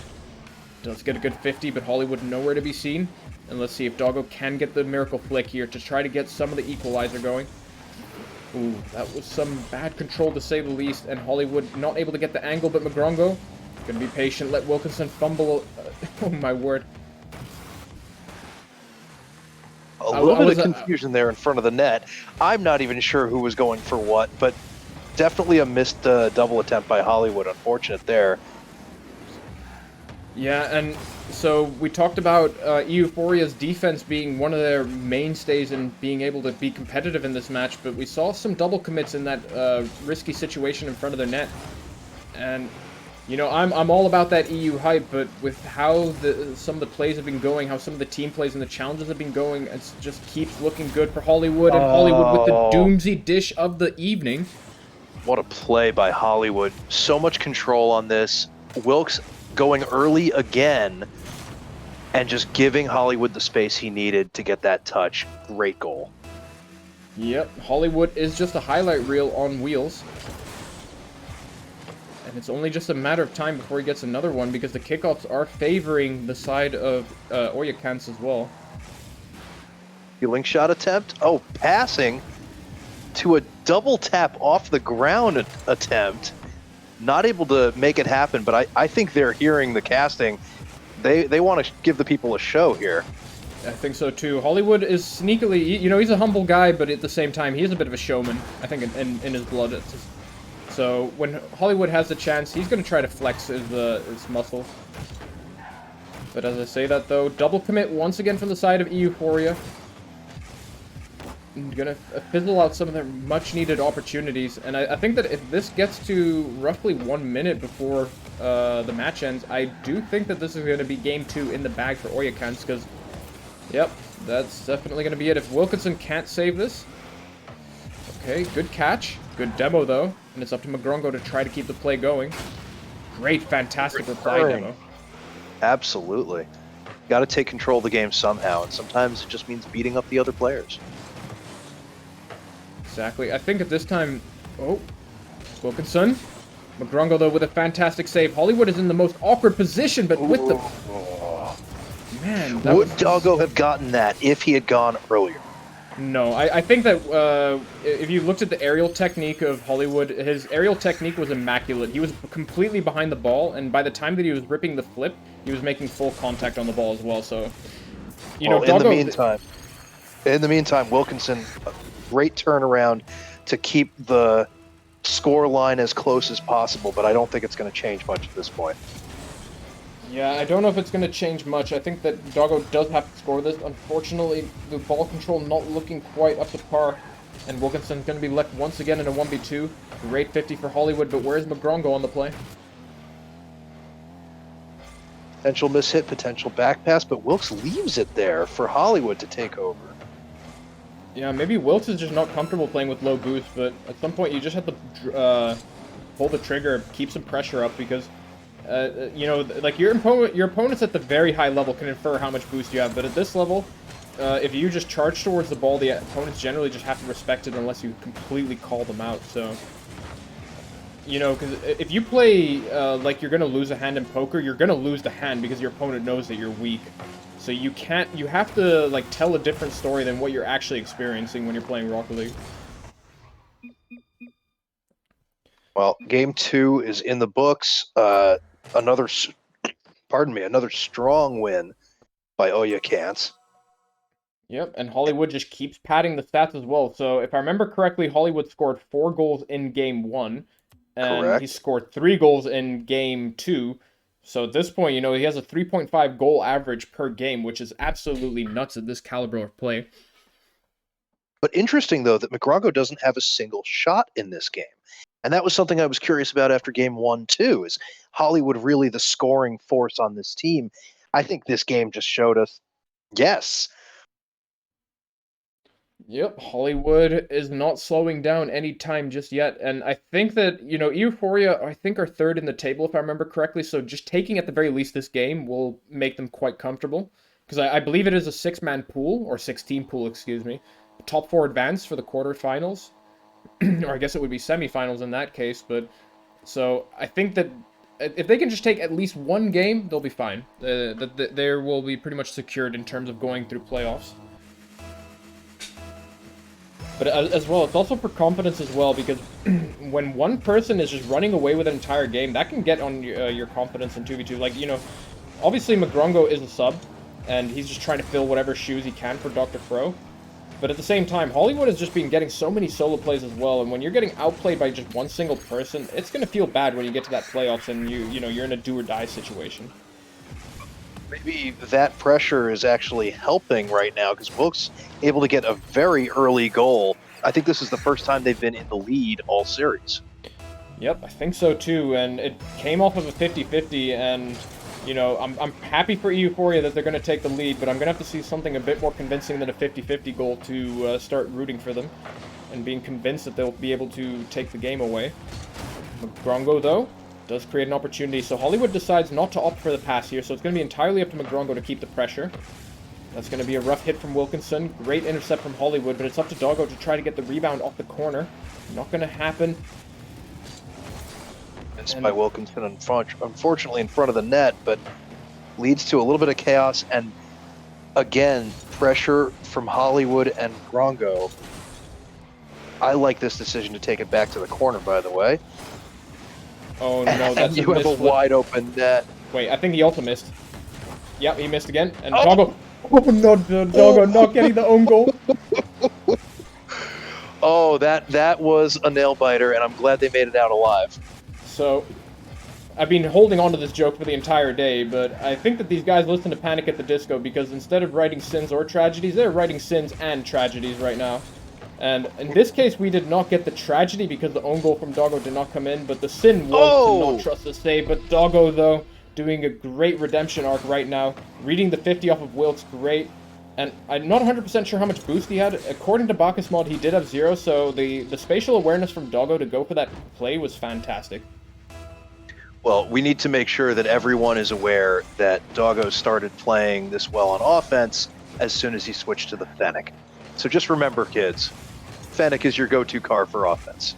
Does get a good 50, but Hollywood nowhere to be seen. And let's see if Doggo can get the miracle flick here to try to get some of the equalizer going. Ooh, that was some bad control, to say the least. And Hollywood not able to get the angle, but Magrongo gonna be patient. Let Wilkinson fumble. Oh, my word. A little bit of confusion there in front of the net. I'm not even sure who was going for what, but definitely a missed double attempt by Hollywood. Unfortunate there. Yeah, and so we talked about Euphoria's defense being one of their mainstays in being able to be competitive in this match, but we saw some double commits in that risky situation in front of their net. And you know, I'm all about that EU hype, but with how some of the plays have been going, how some of the team plays and the challenges have been going, it just keeps looking good for Hollywood, and Hollywood with the doomsy dish of the evening. What a play by Hollywood. So much control on this. Wilkes going early again and just giving Hollywood the space he needed to get that touch. Great goal. Yep, Hollywood is just a highlight reel on wheels. And it's only just a matter of time before he gets another one, because the kickoffs are favoring the side of Oyakans as well. Healing shot attempt. Oh, passing to a double tap off the ground attempt. Not able to make it happen, but I think they're hearing the casting. They want to give the people a show here. I think so too. Hollywood is sneakily, you know, he's a humble guy, but at the same time, he is a bit of a showman, I think, in his blood. So when Hollywood has the chance, he's going to try to flex his muscle. But as I say that, though, double commit once again from the side of Euphoria. Gonna fizzle out some of their much-needed opportunities, and I think that if this gets to roughly 1 minute before the match ends, I do think that this is going to be game 2 in the bag for Oyakans, because, yep, that's definitely going to be it. If Wilkinson can't save this, okay, good catch, good demo though, and it's up to Magrongo to try to keep the play going. Great, fantastic reply demo. Absolutely. Got to take control of the game somehow, and sometimes it just means beating up the other players. Exactly. I think at this time... Oh. Wilkinson. Magrongo, though, with a fantastic save. Hollywood is in the most awkward position, but with the... Man, that would Doggo have gotten that if he had gone earlier? No, I think that if you looked at the aerial technique of Hollywood, his aerial technique was immaculate. He was completely behind the ball, and by the time that he was ripping the flip, he was making full contact on the ball as well, so... You know, Doggo, in the meantime, Wilkinson... Great turnaround to keep the score line as close as possible, but I don't think it's going to change much at this point. Yeah, I don't know if it's going to change much. I think that Doggo does have to score this. Unfortunately, the ball control not looking quite up to par, and Wilkinson's going to be left once again in a 1v2. Great 50 for Hollywood, but where's Magrongo on the play? Potential mishit, potential back pass, but Wilkes leaves it there for Hollywood to take over. Yeah, maybe Wilkes is just not comfortable playing with low boost, but at some point you just have to pull the trigger, keep some pressure up, because, you know, like your opponents at the very high level can infer how much boost you have, but at this level, if you just charge towards the ball, the opponents generally just have to respect it unless you completely call them out, so... You know, because if you play like you're gonna lose a hand in poker, you're gonna lose the hand because your opponent knows that you're weak. So you can't. You have to like tell a different story than what you're actually experiencing when you're playing Rocket League. Well, game 2 is in the books. Another strong win by Oya Kants. Yep, and Hollywood just keeps padding the stats as well. So if I remember correctly, Hollywood scored 4 goals in game 1, and he Correct. scored 3 goals in game 2. So at this point, you know, he has a 3.5 goal average per game, which is absolutely nuts at this caliber of play. But interesting, though, that McGrongo doesn't have a single shot in this game. And that was something I was curious about after game 1, too. Is Hollywood really the scoring force on this team? I think this game just showed us, yes. Yep, Hollywood is not slowing down anytime just yet. And I think that, you know, Euphoria, I think, are third in the table, if I remember correctly. So just taking at the very least this game will make them quite comfortable. Because I believe it is a 6-man pool, or 16 pool, excuse me. Top 4 advance for the quarterfinals. Or I guess it would be semifinals in that case. But so I think that if they can just take at least one game, they'll be fine. They will be pretty much secured in terms of going through playoffs. But as well, it's also for confidence as well, because when one person is just running away with an entire game, that can get on your confidence in 2v2. Like, you know, obviously McGrongo is a sub, and he's just trying to fill whatever shoes he can for Dr. Fro. But at the same time, Hollywood has just been getting so many solo plays as well, and when you're getting outplayed by just one single person, it's going to feel bad when you get to that playoffs and you know, you're in a do-or-die situation. Maybe that pressure is actually helping right now because Wilkes able to get a very early goal. I think this is the first time they've been in the lead all series. Yep, I think so too, and it came off of a 50-50, and, you know, I'm happy for Euphoria that they're going to take the lead, but I'm going to have to see something a bit more convincing than a 50-50 goal to start rooting for them and being convinced that they'll be able to take the game away. McGrongo, though, does create an opportunity, so Hollywood decides not to opt for the pass here, so it's going to be entirely up to McGrongo to keep the pressure. That's going to be a rough hit from Wilkinson. Great intercept from Hollywood, but it's up to Doggo to try to get the rebound off the corner. Not going to happen. It's by Wilkinson, unfortunately in front of the net, but leads to a little bit of chaos, and again, pressure from Hollywood and Grongo. I like this decision to take it back to the corner, by the way. Oh no, that's you have a wide open net. Wait, I think he also missed. Yep, he missed again. And Doggo. Oh no, Doggo not getting the own goal. Oh, that was a nail biter, and I'm glad they made it out alive. So, I've been holding on to this joke for the entire day, but I think that these guys listen to Panic at the Disco because instead of writing sins or tragedies, they're writing sins and tragedies right now. And in this case, we did not get the tragedy because the own goal from Doggo did not come in, but the sin was to not trust the save. But Doggo, though, doing a great redemption arc right now. Reading the 50 off of Wilkes, great. And I'm not 100% sure how much boost he had. According to Bacchus Mod, he did have 0, so the spatial awareness from Doggo to go for that play was fantastic. Well, we need to make sure that everyone is aware that Doggo started playing this well on offense as soon as he switched to the Fennec. So just remember, kids, Fennec is your go-to car for offense.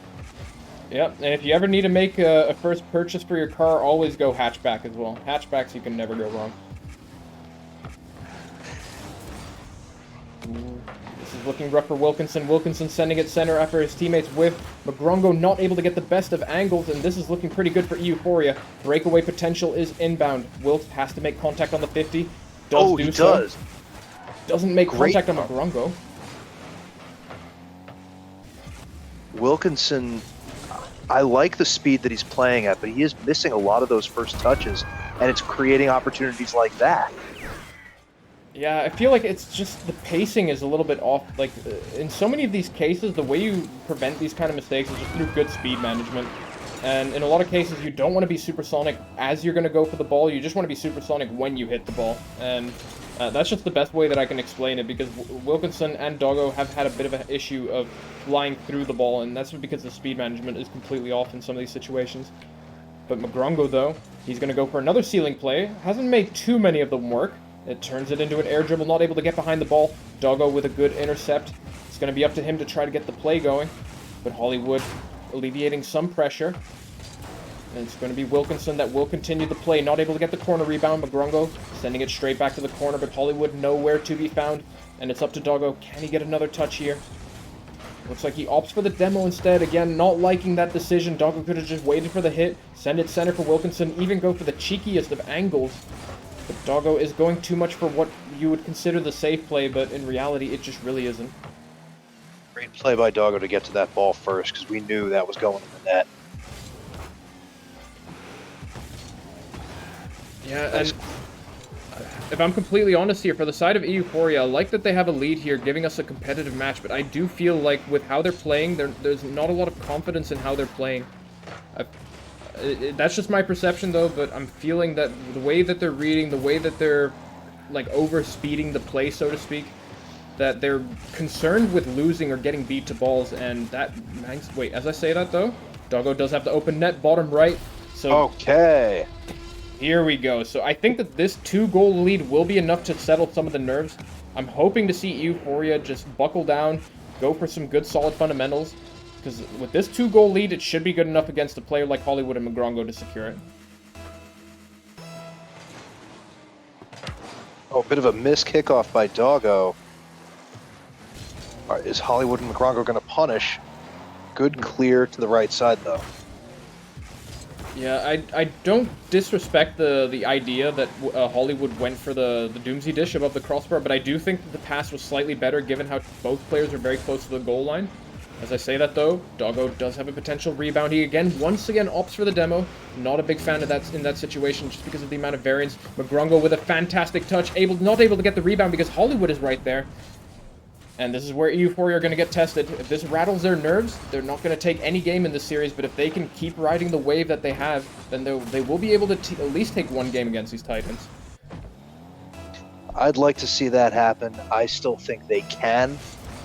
Yep, and if you ever need to make a first purchase for your car, always go hatchback as well. Hatchbacks, you can never go wrong. This is looking rough for Wilkinson. Wilkinson sending it center after his teammates whiff. McGrongo not able to get the best of angles, and this is looking pretty good for Euphoria. Breakaway potential is inbound. Wilkes has to make contact on the 50. Does. Doesn't make contact on McGrongo. Wilkinson, I like the speed that he's playing at, but he is missing a lot of those first touches, and it's creating opportunities like that. Yeah, I feel like it's just the pacing is a little bit off. Like, in so many of these cases, the way you prevent these kind of mistakes is just through good speed management. And in a lot of cases, you don't want to be supersonic as you're going to go for the ball. You just want to be supersonic when you hit the ball. And that's just the best way that I can explain it, because Wilkinson and Doggo have had a bit of an issue of flying through the ball, and that's because the speed management is completely off in some of these situations. But McGrongo, though, he's going to go for another ceiling play. Hasn't made too many of them work. It turns it into an air dribble, not able to get behind the ball. Doggo with a good intercept. It's going to be up to him to try to get the play going. But Hollywood alleviating some pressure. And it's going to be Wilkinson that will continue the play. Not able to get the corner rebound. McGrongo sending it straight back to the corner, but Hollywood nowhere to be found. And it's up to Doggo. Can he get another touch here? Looks like he opts for the demo instead. Again, not liking that decision. Doggo could have just waited for the hit. Send it center for Wilkinson. Even go for the cheekiest of angles. But Doggo is going too much for what you would consider the safe play, but in reality, it just really isn't. Great play by Doggo to get to that ball first, because we knew that was going in the net. Yeah, and if I'm completely honest here, for the side of Euphoria, I like that they have a lead here, giving us a competitive match, but I do feel like with how they're playing, there's not a lot of confidence in how they're playing. That's just my perception, though, but I'm feeling that the way that they're reading, the way that they're, like, over-speeding the play, so to speak, that they're concerned with losing or getting beat to balls, and that... Wait, as I say that, though, Doggo does have the open net, bottom right, so... Okay. Here we go. So I think that this 2-goal lead will be enough to settle some of the nerves. I'm hoping to see Euphoria just buckle down, go for some good solid fundamentals, because with this 2-goal lead, it should be good enough against a player like Hollywood and McGrongo to secure it. Oh, a bit of a missed kickoff by Doggo. All right, is Hollywood and McGrongo going to punish? Good and clear to the right side, though. Yeah, I don't disrespect the idea that Hollywood went for the Doomsday dish above the crossbar, but I do think that the pass was slightly better given how both players are very close to the goal line. As I say that, though, Doggo does have a potential rebound. He, once again, opts for the demo. Not a big fan of that in that situation just because of the amount of variance. McGrongo with a fantastic touch, not able to get the rebound because Hollywood is right there. And this is where Euphoria are going to get tested. If this rattles their nerves, they're not going to take any game in this series, but if they can keep riding the wave that they have, then they will be able to at least take one game against these Titans. I'd like to see that happen. I still think they can.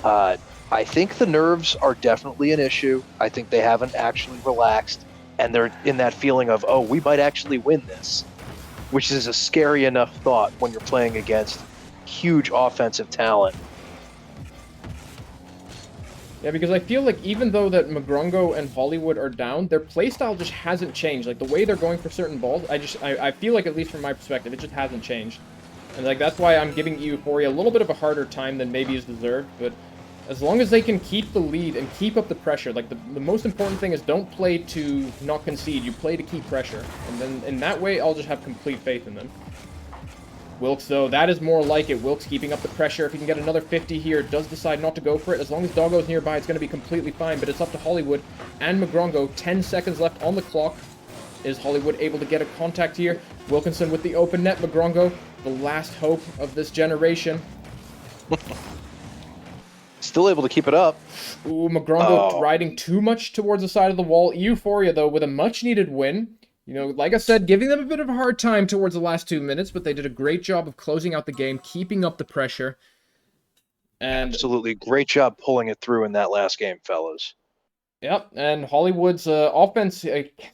I think the nerves are definitely an issue. I think they haven't actually relaxed, and they're in that feeling of, oh, we might actually win this, which is a scary enough thought when you're playing against huge offensive talent. Yeah, because I feel like even though that McGrongo and Hollywood are down, their playstyle just hasn't changed. Like, the way they're going for certain balls, I feel like, at least from my perspective, it just hasn't changed. And, like, that's why I'm giving Euphoria a little bit of a harder time than maybe is deserved, but as long as they can keep the lead and keep up the pressure, like, the most important thing is don't play to not concede, you play to keep pressure. And then, in that way, I'll just have complete faith in them. Wilkes, though, that is more like it. Wilkes keeping up the pressure. If he can get another 50 here, does decide not to go for it. As long as Doggo's nearby, it's going to be completely fine. But it's up to Hollywood and McGrongo. 10 seconds left on the clock. Is Hollywood able to get a contact here? Wilkinson with the open net. McGrongo, the last hope of this generation. Still able to keep it up. Ooh, McGrongo riding too much towards the side of the wall. Euphoria, though, with a much-needed win. You know, like I said, giving them a bit of a hard time towards the last 2 minutes, but they did a great job of closing out the game, keeping up the pressure. And absolutely great job pulling it through in that last game, fellas. Yep, and Hollywood's offense,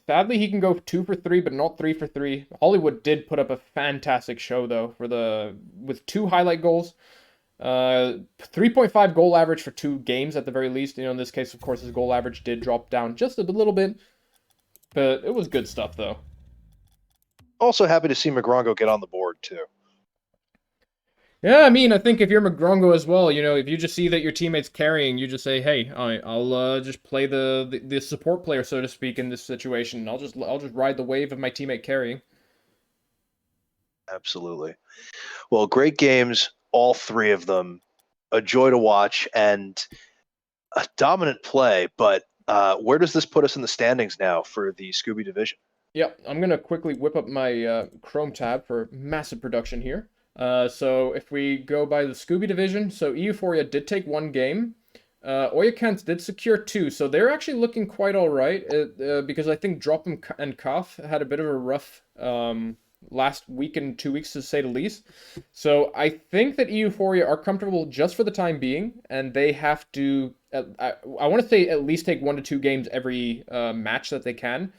sadly he can go 2 for 3, but not 3 for 3. Hollywood did put up a fantastic show, though, with 2 highlight goals. 3.5 goal average for 2 games at the very least. You know, in this case, of course, his goal average did drop down just a little bit. But it was good stuff, though. Also happy to see McGrongo get on the board, too. Yeah, I mean, I think if you're McGrongo as well, you know, if you just see that your teammate's carrying, you just say, hey, I'll just play the support player, so to speak, in this situation. I'll just ride the wave of my teammate carrying. Absolutely. Well, great games, all 3 of them. A joy to watch and a dominant play, but where does this put us in the standings now for the Scooby division? Yep, I'm going to quickly whip up my Chrome tab for massive production here. So if we go by the Scooby division, so Euphoria did take 1 game. Oyakants did secure 2, so they're actually looking quite all right, because I think Drop and Kaf had a bit of a rough last week and 2 weeks, to say the least. So I think that Euphoria are comfortable just for the time being, and they have to, I want to say, at least take 1 to 2 games every match that they can.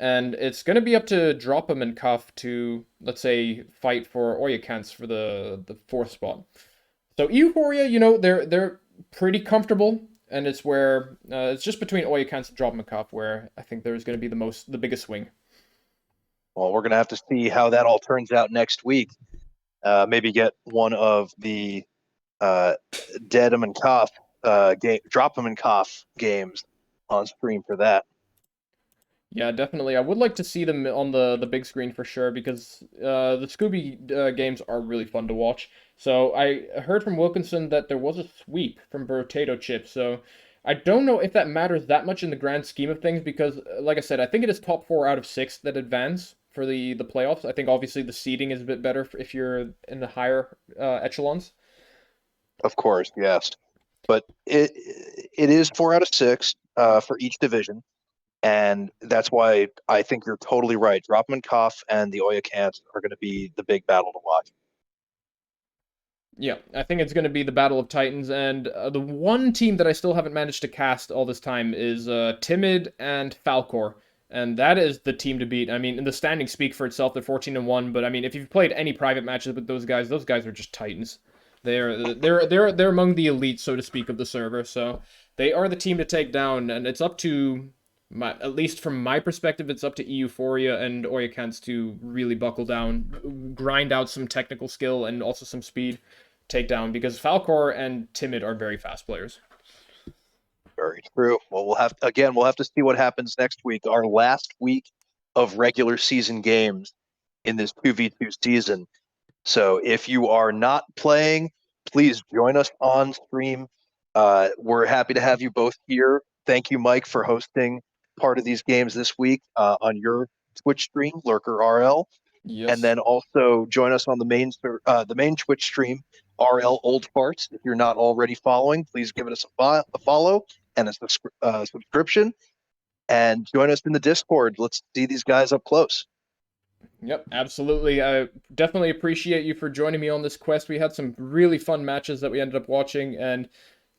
And it's going to be up to Drop'em and Cuff to, let's say, fight for Oyakants for the 4th spot. So Euphoria, you know, they're pretty comfortable. and it's where it's just between Oyakans and Drobnikov where I think there's going to be the biggest swing. Well, we're going to have to see how that all turns out next week. Maybe get one of the Dead 'em and Cough Drop 'em and Cough games on stream for that. Yeah, definitely. I would like to see them on the big screen for sure because the Scooby games are really fun to watch. So I heard from Wilkinson that there was a sweep from Potato Chip. So I don't know if that matters that much in the grand scheme of things because, like I said, I think it is top 4 out of 6 that advance for the playoffs. I think obviously the seeding is a bit better if you're in the higher echelons. Of course, yes, but it is 4 out of 6 for each division, and that's why I think you're totally right. Drop 'em and Cough and the Oya Cans are going to be the big battle to watch. Yeah, I think it's going to be the Battle of Titans, and the one team that I still haven't managed to cast all this time is Timid and Falcor, and that is the team to beat. I mean, the standings speak for itself. They're 14-1, but I mean, if you've played any private matches with those guys are just titans. They're among the elite, so to speak, of the server. So they are the team to take down, and it's up to at least from my perspective, it's up to Euphoria and Oyakans to really buckle down, grind out some technical skill and also some speed takedown because Falcor and Timid are very fast players. Very true. Well, we'll have to see what happens next week. Our last week of regular season games in this 2v2 season. So if you are not playing, please join us on stream. We're happy to have you both here. Thank you, Mike, for hosting part of these games this week on your Twitch stream, Lurker RL. And Yes. then also join us on the main Twitch stream, RL Old Farts. If you're not already following, please give us a follow and a subscription. And join us in the Discord. Let's see these guys up close. Yep, absolutely. I definitely appreciate you for joining me on this quest. We had some really fun matches that we ended up watching, and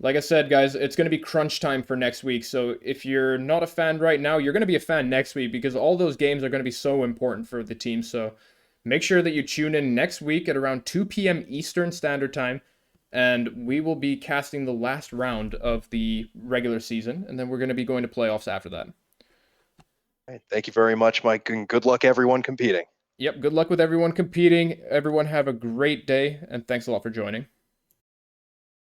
like I said, guys, it's going to be crunch time for next week. So if you're not a fan right now, you're going to be a fan next week because all those games are going to be so important for the team. So make sure that you tune in next week at around 2 p.m. Eastern Standard Time, and we will be casting the last round of the regular season, and then we're going to be going to playoffs after that. Right, thank you very much, Mike, and good luck everyone competing. Yep, good luck with everyone competing. Everyone have a great day, and thanks a lot for joining.